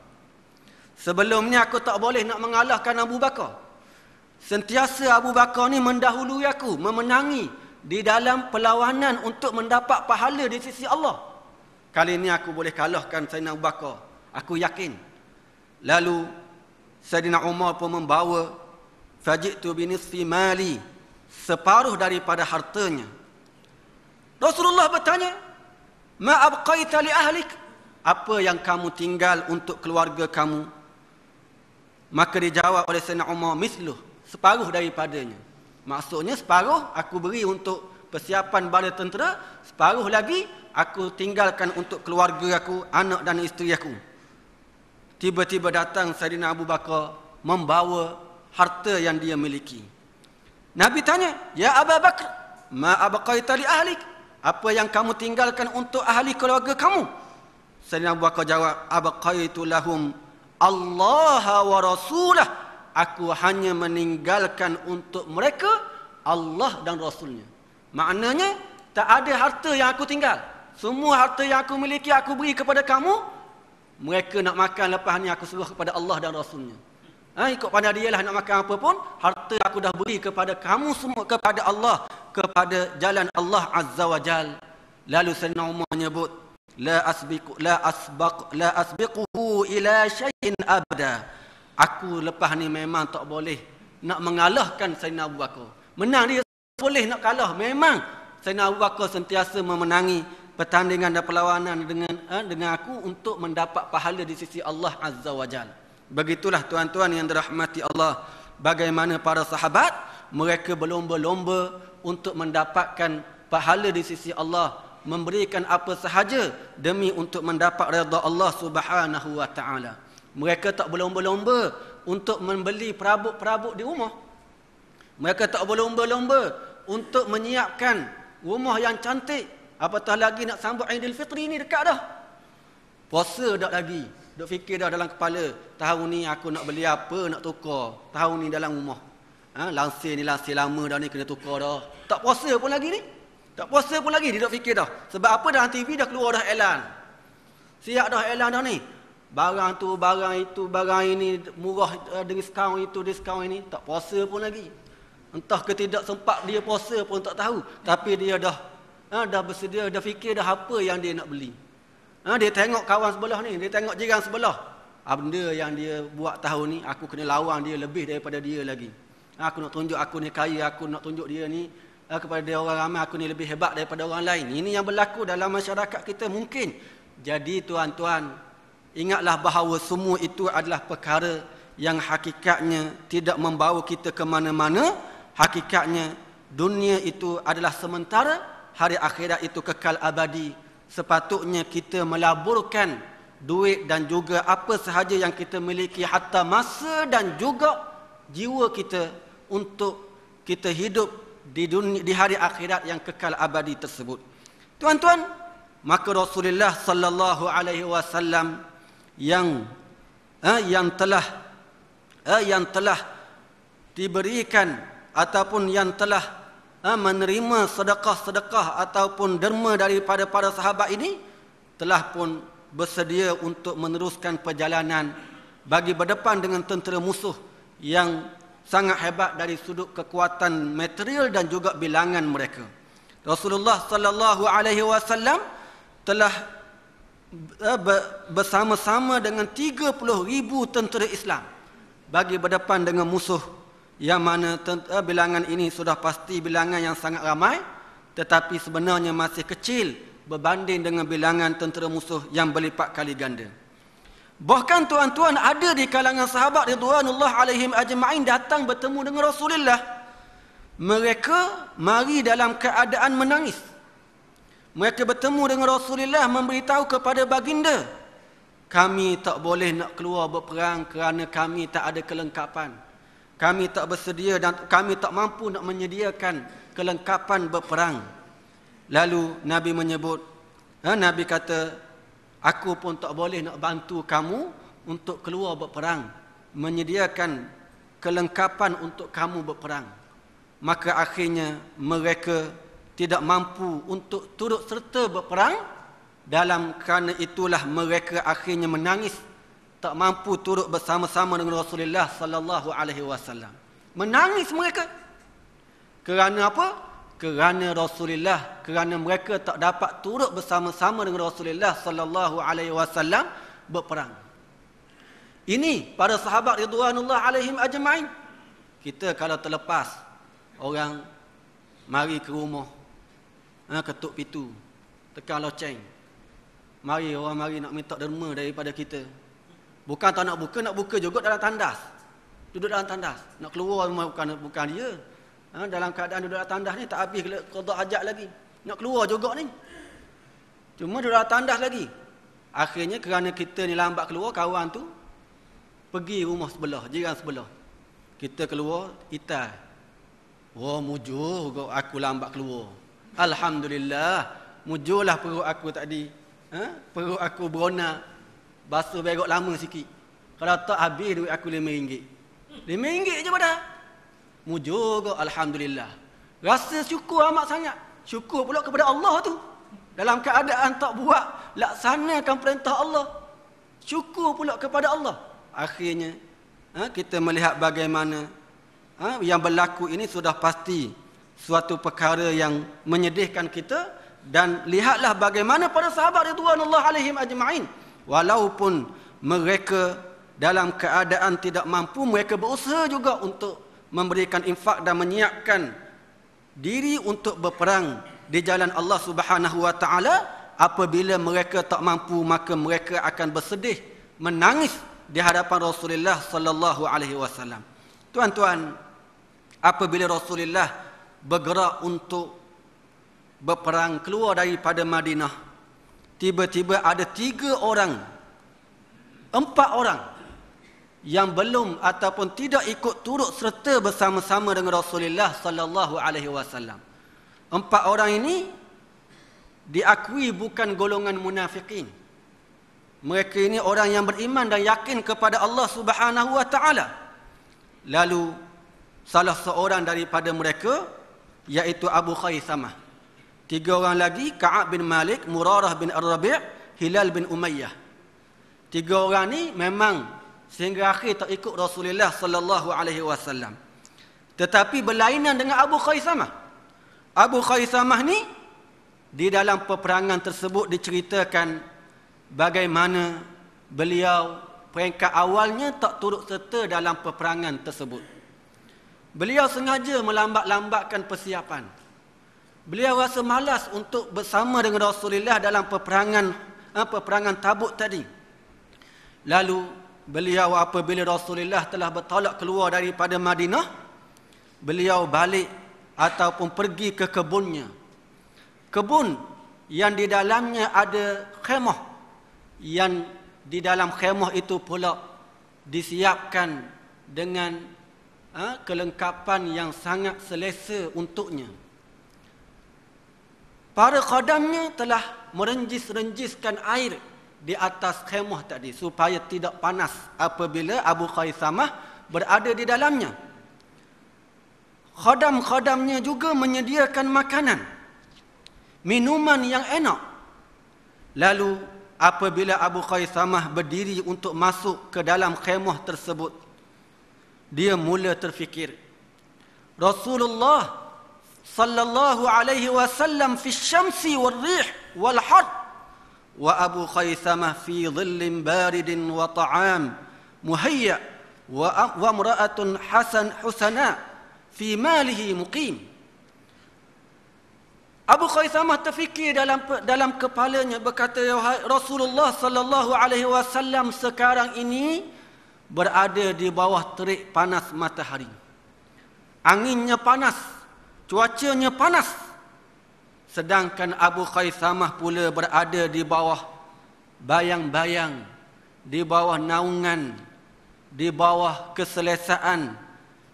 Sebelumnya aku tak boleh nak mengalahkan Abu Bakar. Sentiasa Abu Bakar ni mendahului aku, memenangi di dalam perlawanan untuk mendapat pahala di sisi Allah. Kali ini aku boleh kalahkan Sayyidina Abu Bakar. Aku yakin. Lalu Sayyidina Umar pun membawa faji'tu binisfi mali, separuh daripada hartanya. Rasulullah bertanya, ma abqaita li ahlik, apa yang kamu tinggal untuk keluarga kamu? Maka dijawab oleh Sayyidina Umar, misluh, separuh daripadanya. Maksudnya separuh aku beri untuk persiapan bala tentera, separuh lagi aku tinggalkan untuk keluarga aku, anak dan isteri aku. Tiba-tiba datang Sayyidina Abu Bakar membawa harta yang dia miliki. Nabi tanya, ya Abu Bakar, ma abqaita li ahlik, Apa yang kamu tinggalkan untuk ahli keluarga kamu? Sayyidina Abu Bakar jawab, abqaitu lahum Allah wa rasulah. Aku hanya meninggalkan untuk mereka Allah dan Rasulnya. Maknanya, tak ada harta yang aku tinggal. Semua harta yang aku miliki, aku beri kepada kamu. Mereka nak makan lepas ni, aku suruh kepada Allah dan Rasulnya. Ikut pada dia lah nak makan apa pun. Harta aku dah beri kepada kamu semua, kepada Allah, kepada jalan Allah Azza wa Jal. Lalu Sayyidina Umar menyebut, la asbiquhu ila syai'in abada. Aku lepas ni memang tak boleh nak mengalahkan Sayyidina Abu Bakar. Menang dia boleh, nak kalah memang. Sayyidina Abu Bakar sentiasa memenangi pertandingan dan perlawanan dengan aku untuk mendapat pahala di sisi Allah Azza wa Jal. Begitulah tuan-tuan yang dirahmati Allah, bagaimana para sahabat mereka berlomba-lomba untuk mendapatkan pahala di sisi Allah, memberikan apa sahaja demi untuk mendapat redha Allah Subhanahu wa taala. Mereka tak berlomba-lomba untuk membeli perabot-perabot di rumah. Mereka tak berlomba-lomba untuk menyiapkan rumah yang cantik. Apatah lagi nak sambut Aidilfitri ni dekat dah. Puasa dah lagi. Duk fikir dah dalam kepala, tahun ni aku nak beli apa, nak tukar. Tahun ni dalam rumah. Lansir ni lansir lama dah ni, kena tukar dah. Tak puasa pun lagi ni. Tak puasa pun lagi, dia duk fikir dah. Sebab apa, dalam TV dah keluar dah iklan. Siap dah iklan dah ni. Barang tu, barang itu, barang ini, murah, diskaun itu, diskaun ini. Tak puasa pun lagi. Entah ke tidak sempat dia puasa pun tak tahu. Tapi dia dah bersedia, dah fikir dah apa yang dia nak beli. Dia tengok kawan sebelah ni, dia tengok jiran sebelah. Benda yang dia buat tahun ni, aku kena lawan dia lebih daripada dia lagi. Aku nak tunjuk aku ni kaya, aku nak tunjuk dia ni kepada dia orang ramai, aku ni lebih hebat daripada orang lain. Ini yang berlaku dalam masyarakat kita mungkin. Jadi tuan-tuan, ingatlah bahawa semua itu adalah perkara yang hakikatnya tidak membawa kita ke mana-mana. Hakikatnya dunia itu adalah sementara, hari akhirat itu kekal abadi. Sepatutnya kita melaburkan duit dan juga apa sahaja yang kita miliki, hatta masa dan juga jiwa kita, untuk kita hidup di dunia, di hari akhirat yang kekal abadi tersebut. Tuan-tuan, maka Rasulullah sallallahu alaihi wasallam yang telah diberikan ataupun yang telah menerima sedekah-sedekah ataupun derma daripada para sahabat ini, telah pun bersedia untuk meneruskan perjalanan bagi berdepan dengan tentera musuh yang sangat hebat dari sudut kekuatan material dan juga bilangan mereka. Rasulullah sallallahu alaihi wasallam telah bersama-sama dengan 30,000 tentera Islam bagi berdepan dengan musuh, yang mana bilangan ini sudah pasti bilangan yang sangat ramai, tetapi sebenarnya masih kecil berbanding dengan bilangan tentera musuh yang berlipat kali ganda. Bahkan tuan-tuan, ada di kalangan sahabat ridwanullah alaihim ajma'in datang bertemu dengan Rasulullah. Mereka mari dalam keadaan menangis. Mereka bertemu dengan Rasulullah, memberitahu kepada baginda, kami tak boleh nak keluar berperang kerana kami tak ada kelengkapan. Kami tak bersedia dan kami tak mampu nak menyediakan kelengkapan berperang. Lalu Nabi menyebut, Nabi kata, aku pun tak boleh nak bantu kamu untuk keluar berperang, menyediakan kelengkapan untuk kamu berperang. Maka akhirnya mereka tidak mampu untuk turut serta berperang. Kerana itulah mereka akhirnya menangis, tak mampu turut bersama-sama dengan Rasulullah sallallahu alaihi wasallam. Menangis mereka. Kerana apa? Kerana mereka tak dapat turut bersama-sama dengan Rasulullah sallallahu alaihi wasallam berperang. Ini para sahabat ridwanullah alaihim ajma'in. Kita kalau terlepas orang mari ke rumah, ketuk pintu, tekan loceng, orang mari nak minta derma daripada kita. Bukan tak nak buka juga dalam tandas. Duduk dalam tandas. Nak keluar rumah bukan dia. Dalam keadaan duduk dalam tandas ni tak habis qada hajat lagi. Nak keluar juga ni. Cuma duduk dalam tandas lagi. Akhirnya kerana kita ni lambat keluar, kawan tu pergi rumah sebelah, jiran sebelah. Kita keluar, itai. Wah, mujur aku lambat keluar. Alhamdulillah, mujulah perut aku tadi. Perut aku berona, basuh berok lama sikit. Kalau tak habis duit aku RM5. RM5 je pada. Mujur ke Alhamdulillah. Rasa syukur amat sangat. Syukur pula kepada Allah tu. Dalam keadaan tak buat, laksanakan perintah Allah. Syukur pula kepada Allah. Akhirnya, kita melihat bagaimana yang berlaku ini sudah pasti suatu perkara yang menyedihkan kita. Dan lihatlah bagaimana para sahabat ridwanullah alaihim ajma'in. Walaupun mereka dalam keadaan tidak mampu, mereka berusaha juga untuk memberikan infak dan menyiapkan diri untuk berperang di jalan Allah Subhanahu wa taala. Apabila mereka tak mampu, maka mereka akan bersedih, menangis di hadapan Rasulullah sallallahu alaihi wasallam. Tuan-tuan, apabila Rasulullah bergerak untuk berperang keluar daripada Madinah, tiba-tiba ada 4 orang yang belum ataupun tidak ikut turut serta bersama-sama dengan Rasulullah sallallahu alaihi wasallam. 4 orang ini diakui bukan golongan munafikin. Mereka ini orang yang beriman dan yakin kepada Allah Subhanahu wa taala. Lalu salah seorang daripada mereka iaitu Abu Khaisamah. 3 orang lagi, Ka'ab bin Malik, Murarah bin Ar-Rabi', Hilal bin Umayyah. 3 orang ni memang sehingga akhir tak ikut Rasulullah sallallahu alaihi wasallam. Tetapi berlainan dengan Abu Khaisamah. Abu Khaisamah ni di dalam peperangan tersebut diceritakan bagaimana beliau peringkat awalnya tak turut serta dalam peperangan tersebut. Beliau sengaja melambat-lambatkan persiapan. Beliau rasa malas untuk bersama dengan Rasulullah dalam peperangan Tabuk tadi. Lalu beliau apabila Rasulullah telah bertolak keluar daripada Madinah, beliau balik ataupun pergi ke kebunnya. Kebun yang di dalamnya ada khemah, yang di dalam khemah itu pula disiapkan dengan kelengkapan yang sangat selesa untuknya. Para khadamnya telah merenjis-renjiskan air di atas khemah tadi supaya tidak panas apabila Abu Khaisamah berada di dalamnya. Khadam-khadamnya juga menyediakan makanan, minuman yang enak. Lalu apabila Abu Khaisamah berdiri untuk masuk ke dalam khemah tersebut, dia mula terfikir, Rasulullah sallallahu alaihi wasallam fi syamsi wal rih wal har, wa Abu Khaisamah fi dhillin baridin wa ta'am muhayya wa imra'atun husana fi malihi muqim. Abu Khaisamah terfikir dalam kepalanya, berkata, ya Rasulullah sallallahu alaihi wasallam sekarang ini berada di bawah terik panas matahari. Anginnya panas, cuacanya panas. Sedangkan Abu Khaisamah pula berada di bawah bayang-bayang, di bawah naungan, di bawah keselesaan,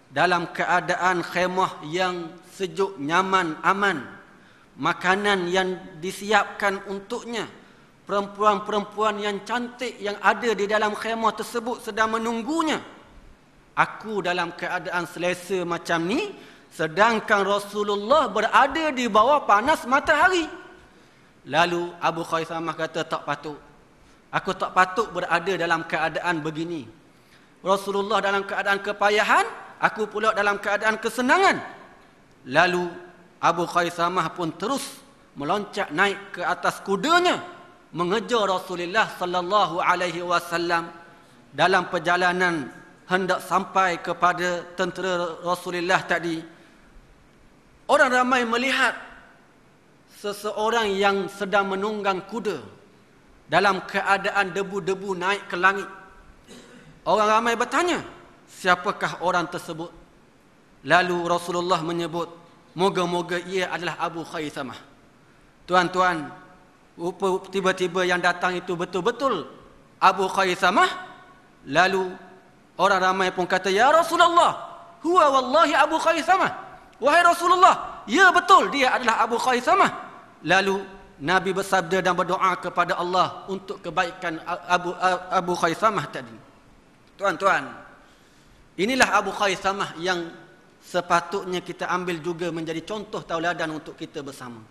dalam keadaan khemah yang sejuk, nyaman, aman. Makanan yang disiapkan untuknya. Perempuan-perempuan yang cantik yang ada di dalam khemah tersebut sedang menunggunya. Aku dalam keadaan selesa macam ni, sedangkan Rasulullah berada di bawah panas matahari. Lalu Abu Khaisamah kata, tak patut. Aku tak patut berada dalam keadaan begini. Rasulullah dalam keadaan kepayahan, aku pula dalam keadaan kesenangan. Lalu Abu Khaisamah pun terus meloncat naik ke atas kudanya, mengejar Rasulullah sallallahu alaihi wasallam. Dalam perjalanan hendak sampai kepada tentera Rasulullah tadi, orang ramai melihat seseorang yang sedang menunggang kuda dalam keadaan debu-debu naik ke langit. Orang ramai bertanya, siapakah orang tersebut? Lalu Rasulullah menyebut, moga-moga ia adalah Abu Khaisamah. Tuan-tuan, tiba-tiba yang datang itu betul-betul Abu Khaisamah. Lalu orang ramai pun kata, ya Rasulullah, huwa wallahi Abu Khaisamah. Wahai Rasulullah, ya betul dia adalah Abu Khaisamah. Lalu Nabi bersabda dan berdoa kepada Allah untuk kebaikan Abu Khaisamah tadi. Tuan-tuan, inilah Abu Khaisamah yang sepatutnya kita ambil juga menjadi contoh tauladan untuk kita bersama.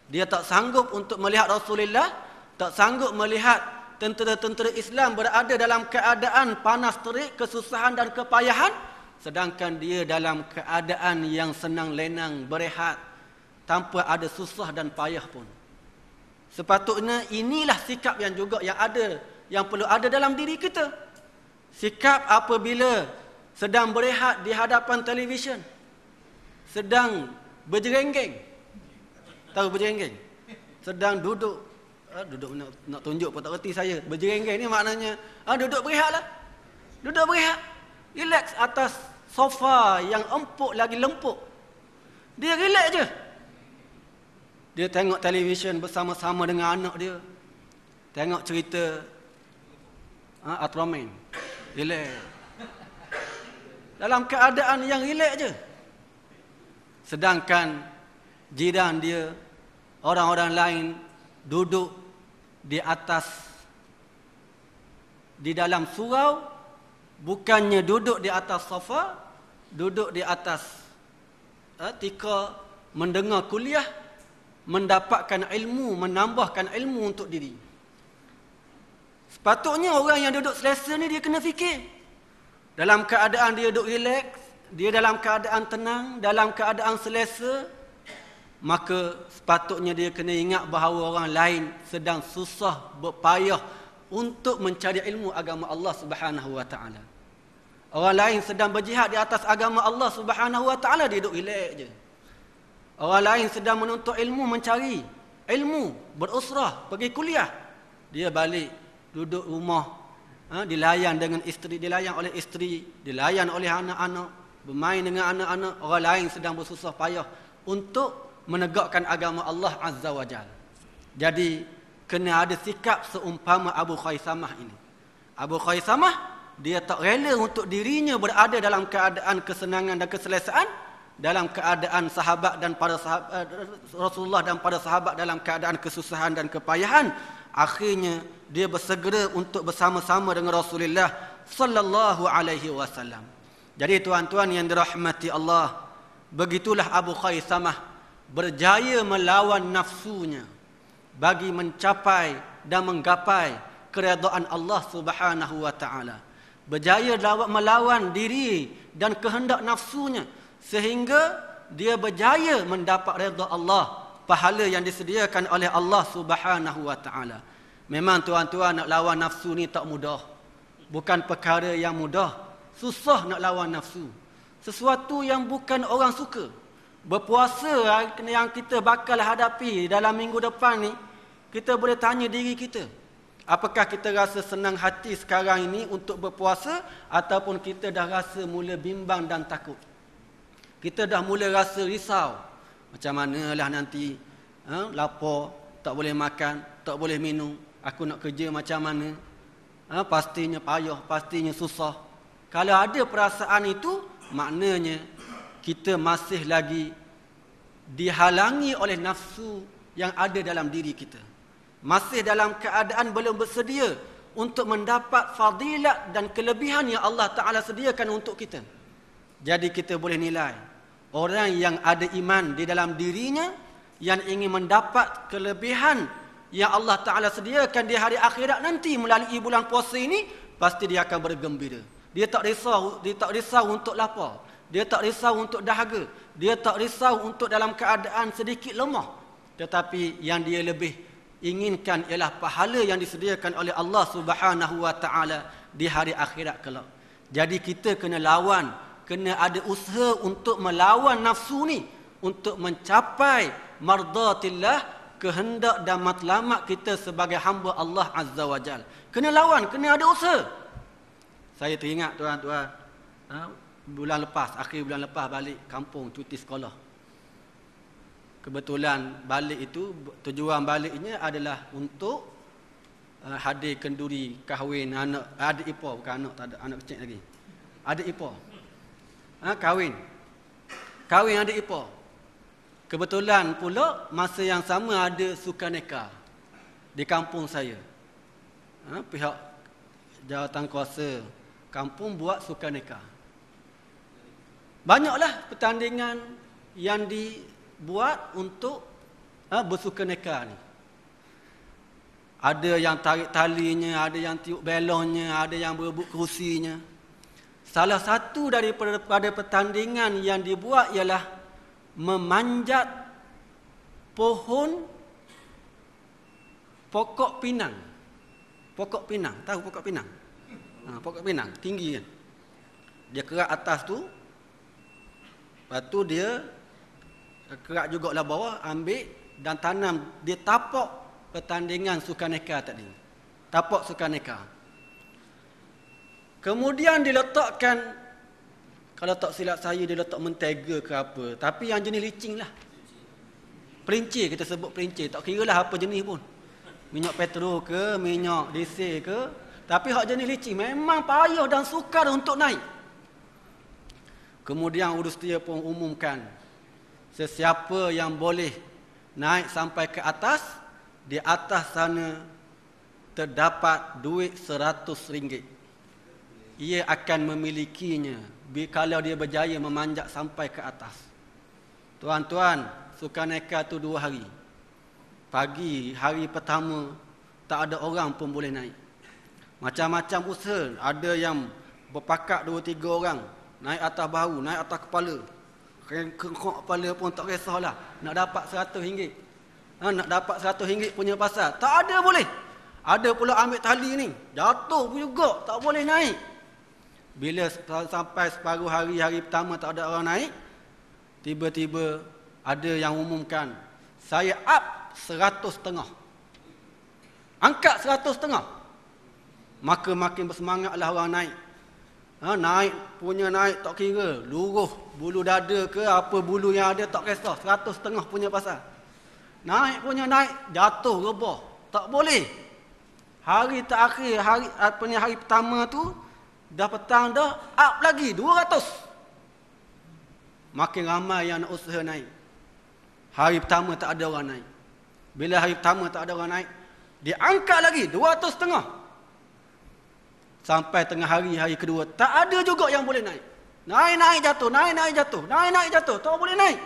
Dia tak sanggup untuk melihat Rasulullah, tak sanggup melihat tentera-tentera Islam berada dalam keadaan panas terik, kesusahan dan kepayahan, sedangkan dia dalam keadaan yang senang lenang, berehat, tanpa ada susah dan payah pun. Sepatutnya inilah sikap yang juga yang perlu ada dalam diri kita. Sikap apabila sedang berehat di hadapan televisyen, sedang berjerenggeng. Tahu berjerenggeng? Sedang duduk nak tunjuk pun tak reti saya. Berjerenggeng ni maknanya duduk berehatlah. Duduk berehat. Relax atas sofa yang empuk lagi lempuk. Dia relax je. Dia tengok televisyen bersama-sama dengan anak dia. Tengok cerita Ultraman. Relax. Dalam keadaan yang relax je. Sedangkan jiran dia, orang-orang lain duduk di dalam surau, bukannya duduk di atas sofa, duduk di atas tika, mendengar kuliah, mendapatkan ilmu, menambahkan ilmu untuk diri. Sepatutnya orang yang duduk selesa ni dia kena fikir. Dalam keadaan dia duduk relax, dia dalam keadaan tenang, dalam keadaan selesa, maka sepatutnya dia kena ingat bahawa orang lain sedang susah, berpayah untuk mencari ilmu agama Allah Subhanahu wa taala. Orang lain sedang berjihad di atas agama Allah Subhanahu wa taala, dia duduk relax je. Orang lain sedang menuntut ilmu, mencari ilmu, berusrah, pergi kuliah. Dia balik duduk rumah, dilayan dengan isteri, dilayan oleh isteri, dilayan oleh anak-anak, bermain dengan anak-anak. Orang lain sedang bersusah payah untuk menegakkan agama Allah Azza wa Jalla. Jadi kena ada sikap seumpama Abu Khaisamah ini. Abu Khaisamah, dia tak rela untuk dirinya berada dalam keadaan kesenangan dan keselesaan, dalam keadaan sahabat dan para sahabat Rasulullah dan para sahabat dalam keadaan kesusahan dan kepayahan. Akhirnya dia bersegera untuk bersama-sama dengan Rasulullah sallallahu alaihi wasallam. Jadi tuan-tuan yang dirahmati Allah, begitulah Abu Khaisamah berjaya melawan nafsunya bagi mencapai dan menggapai keredaan Allah Subhanahu wa taala. Berjaya melawan diri dan kehendak nafsunya sehingga dia berjaya mendapat redha Allah, pahala yang disediakan oleh Allah Subhanahu wa taala. Memang tuan-tuan, nak lawan nafsu ni tak mudah. Bukan perkara yang mudah. Susah nak lawan nafsu. Sesuatu yang bukan orang suka. Berpuasa yang kita bakal hadapi dalam minggu depan ni, kita boleh tanya diri kita, apakah kita rasa senang hati sekarang ini untuk berpuasa, ataupun kita dah rasa mula bimbang dan takut. Kita dah mula rasa risau. Macam manalah nanti lapar, tak boleh makan, tak boleh minum, aku nak kerja macam mana, pastinya payah, pastinya susah. Kalau ada perasaan itu, maknanya kita masih lagi dihalangi oleh nafsu yang ada dalam diri kita. Masih dalam keadaan belum bersedia untuk mendapat fadilat dan kelebihan yang Allah Ta'ala sediakan untuk kita. Jadi kita boleh nilai, orang yang ada iman di dalam dirinya, yang ingin mendapat kelebihan yang Allah Ta'ala sediakan di hari akhirat nanti melalui bulan puasa ini, pasti dia akan bergembira. Dia tak risau untuk lapar. Dia tak risau untuk dahaga. Dia tak risau untuk dalam keadaan sedikit lemah. Tetapi yang dia lebih inginkan ialah pahala yang disediakan oleh Allah Subhanahu wa taala di hari akhirat kelak. Jadi kita kena lawan, kena ada usaha untuk melawan nafsu ni, untuk mencapai mardatillah, kehendak dan matlamat kita sebagai hamba Allah Azza wa Jal. Kena lawan, kena ada usaha. Saya teringat tuan-tuan, bulan lepas, akhir bulan lepas balik kampung cuti sekolah. Kebetulan balik itu, tujuan baliknya adalah untuk hadir kenduri kahwin anak, adik ipar, bukan anak, tak ada anak kecil lagi. Adik ipar. Kahwin adik ipar. Kebetulan pula masa yang sama ada sukaneka di kampung saya. Pihak jawatan kuasa kampung buat sukaneka. Banyaklah pertandingan yang dibuat untuk bersukaneka ni. Ada yang tarik talinya, ada yang tiup belonnya, ada yang berebut kerusinya. Salah satu daripada pertandingan yang dibuat ialah memanjat pokok pinang. Pokok pinang, tahu pokok pinang? Pokok pinang, tinggi kan. Dia kerak atas tu. Lepas tu dia kerak jugalah bawah, ambil dan tanam. Dia tapak pertandingan sukaneka tadi. Tapak sukaneka. Kemudian diletakkan, kalau tak silap saya, dia letak mentega ke apa. Tapi yang jenis licin lah. Pelincir, kita sebut pelincir. Tak kira lah apa jenis pun. Minyak petrol ke, minyak diesel ke. Tapi hak jenis licin memang payah dan sukar untuk naik. Kemudian Udustia pun umumkan, sesiapa yang boleh naik sampai ke atas, di atas sana terdapat duit RM100. Ia akan memilikinya kalau dia berjaya memanjat sampai ke atas. Tuan-tuan, sukaneka tu 2 hari. Pagi, hari pertama, tak ada orang pun boleh naik. Macam-macam usaha. Ada yang berpakat 2-3 orang. Naik atas bahu, naik atas kepala. Kengkok kepala pun tak kisahlah. Nak dapat RM100. Nak dapat RM100 punya pasal. Tak ada boleh. Ada pula ambil tali ni. Jatuh pun juga. Tak boleh naik. Bila sampai separuh hari pertama tak ada orang naik, tiba-tiba ada yang umumkan, saya up 100.5. Angkat 100.5. Maka makin bersemangatlah orang naik. Naik tak kira. Luruh bulu dada ke apa bulu yang ada tak kisah. 100.5 punya pasal. Naik, jatuh rebah. Tak boleh. Hari terakhir, hari pertama tu, dah petang dah, up lagi 200. Makin ramai yang nak usaha naik. Hari pertama tak ada orang naik. Bila hari pertama tak ada orang naik, dia angkat lagi 200.5. Sampai tengah hari kedua, tak ada juga yang boleh naik. Naik jatuh, naik jatuh, tak boleh naik.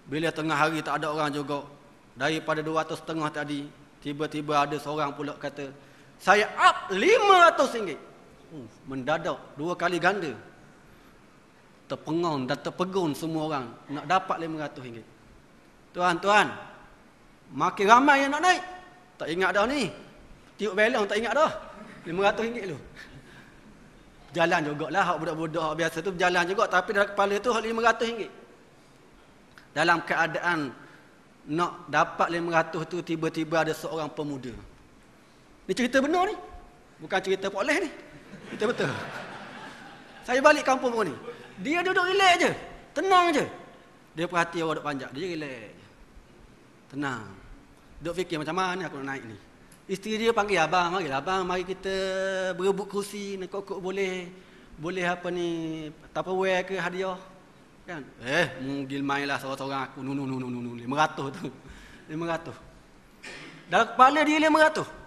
Bila tengah hari tak ada orang juga, daripada 200.5 tadi, tiba-tiba ada seorang pula kata, saya up RM500. Mendadak 2 kali ganda. Terpengang dan terpegun semua orang nak dapat RM500. Tuan-tuan, makin ramai yang nak naik. Tak ingat dah ni. Tiup belong tak ingat dah. RM500 tu. Jalan jugalah hak budak-budak hak biasa tu berjalan juga, tapi dalam kepala tu hak RM500. Dalam keadaan nak dapat RM500 tu, tiba-tiba ada seorang pemuda. Ni cerita benar ni. Bukan cerita polis ni. Cerita betul. Saya balik kampung pun ni. Dia duduk relax je. Tenang je. Dia perhati orang duduk panjang. Dia relax je. Tenang. Duduk fikir macam mana aku nak naik ni. Isteri dia panggil, abang, marilah abang. Mari kita berebut kerusi. Kok boleh apa ni, Tupperware ke hadiah. Kan? Gilmai lah seorang-seorang aku. 500 tu. 500. Dalam kepala dia 500.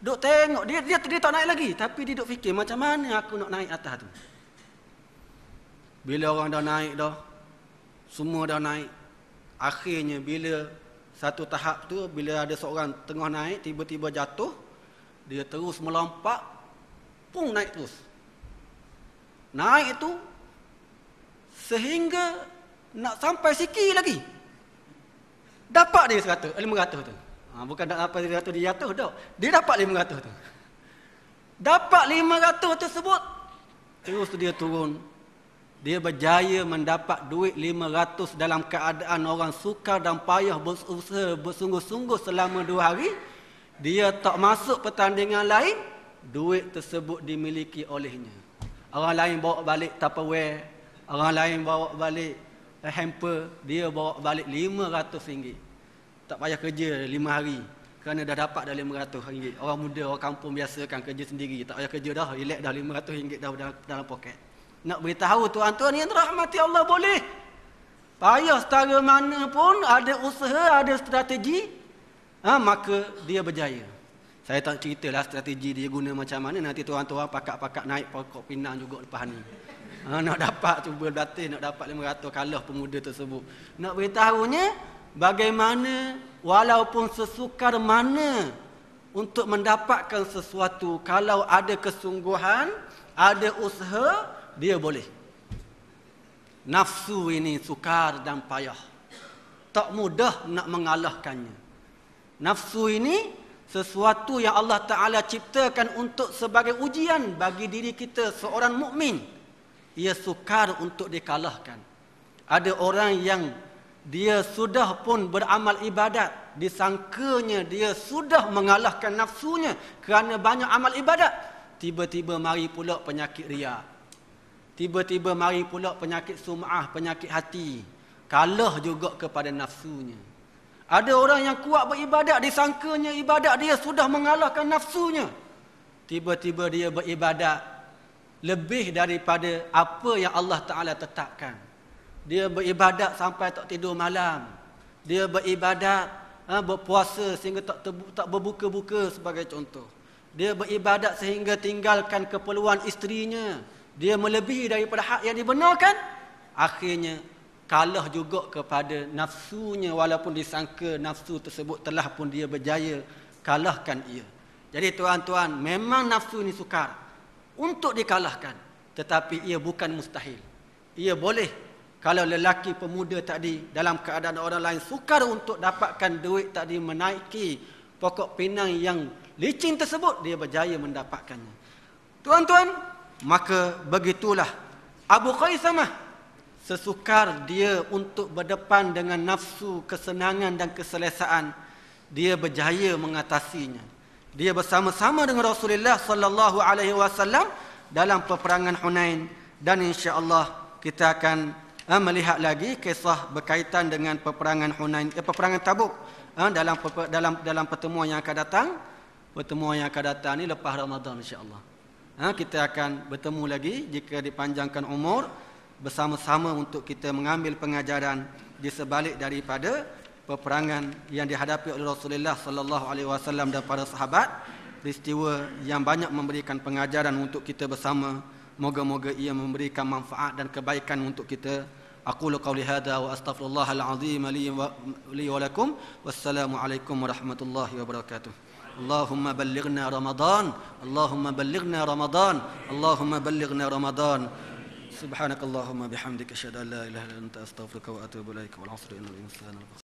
Duk tengok, dia tak naik lagi. Tapi dia duk fikir, macam mana aku nak naik atas tu. Bila orang dah naik dah, semua dah naik. Akhirnya bila satu tahap tu, bila ada seorang tengah naik, tiba-tiba jatuh, dia terus melompat, naik terus. Naik tu, sehingga nak sampai sikit lagi. Dapat dia 500 tu. Bukan nak dapat 500 dia jatuh dah. Dia dapat 500 tu. Dapat 500 tersebut. Terus dia turun. Dia berjaya mendapat duit 500 dalam keadaan orang sukar dan payah berusaha bersungguh-sungguh selama 2 hari. Dia tak masuk pertandingan lain. Duit tersebut dimiliki olehnya. Orang lain bawa balik Tupperware. Orang lain bawa balik hamper. Dia bawa balik RM500. Tak payah kerja 5 hari. Kerana dah dapat dah RM500. Orang muda, orang kampung biasa kan kerja sendiri. Tak payah kerja dah. Relax dah RM500 dah dalam poket. Nak beritahu tuan-tuan yang dirahmati Allah boleh. payah setara mana pun, ada usaha, ada strategi, maka dia berjaya. Saya tak ceritalah strategi dia guna macam mana, nanti tuan-tuan pakak-pakak naik pokok pinang juga lepas ni. Nak dapat cuba berlatih, nak dapat 500 kalah pemuda tersebut. Nak beritahunya bagaimana walaupun sesukar mana untuk mendapatkan sesuatu, kalau ada kesungguhan, ada usaha, dia boleh. Nafsu ini sukar dan payah. Tak mudah nak mengalahkannya. Nafsu ini sesuatu yang Allah Ta'ala ciptakan untuk sebagai ujian bagi diri kita seorang mukmin. Ia sukar untuk dikalahkan. Ada orang yang dia sudah pun beramal ibadat, disangkanya dia sudah mengalahkan nafsunya kerana banyak amal ibadat. Tiba-tiba mari pula penyakit riya. Tiba-tiba mari pula penyakit sum'ah, penyakit hati. Kalah juga kepada nafsunya. Ada orang yang kuat beribadat, disangkanya ibadat dia sudah mengalahkan nafsunya. Tiba-tiba dia beribadat lebih daripada apa yang Allah Ta'ala tetapkan. Dia beribadat sampai tak tidur malam. Dia beribadat, berpuasa sehingga tak berbuka-buka sebagai contoh. Dia beribadat sehingga tinggalkan keperluan isterinya. Dia melebihi daripada hak yang dibenarkan. Akhirnya kalah juga kepada nafsunya, walaupun disangka nafsu tersebut telah pun dia berjaya kalahkan ia. Jadi tuan-tuan, memang nafsu ini sukar untuk dikalahkan, tetapi ia bukan mustahil. Ia boleh. Kalau lelaki pemuda tadi dalam keadaan orang lain sukar untuk dapatkan duit tadi, menaiki pokok pinang yang licin tersebut, dia berjaya mendapatkannya. Tuan-tuan, maka begitulah Abu Khaisamah, sesukar dia untuk berdepan dengan nafsu kesenangan dan keselesaan, dia berjaya mengatasinya. Dia bersama-sama dengan Rasulullah sallallahu alaihi wasallam dalam peperangan Hunain, dan insya-Allah kita akan melihat lagi kisah berkaitan dengan peperangan Hunain, peperangan Tabuk dalam pertemuan yang akan datang. Pertemuan yang akan datang ni lepas Ramadan insya-Allah. Kita akan bertemu lagi jika dipanjangkan umur, bersama-sama untuk kita mengambil pengajaran di sebalik daripada peperangan yang dihadapi oleh Rasulullah sallallahu alaihi wasallam dan para sahabat, peristiwa yang banyak memberikan pengajaran untuk kita bersama. Moga-moga ia memberikan manfaat dan kebaikan untuk kita. Aqulu qawli hadza wa astaghfirullahal azim li wa lakum. Wassalamu alaikum warahmatullahi wabarakatuh. اللهم بلغنا رمضان اللهم بلغنا رمضان اللهم بلغنا رمضان سبحانك اللهم بحمدك اشهد ان لا اله الا انت استغفرك واتوب اليك والعصر ان الانسان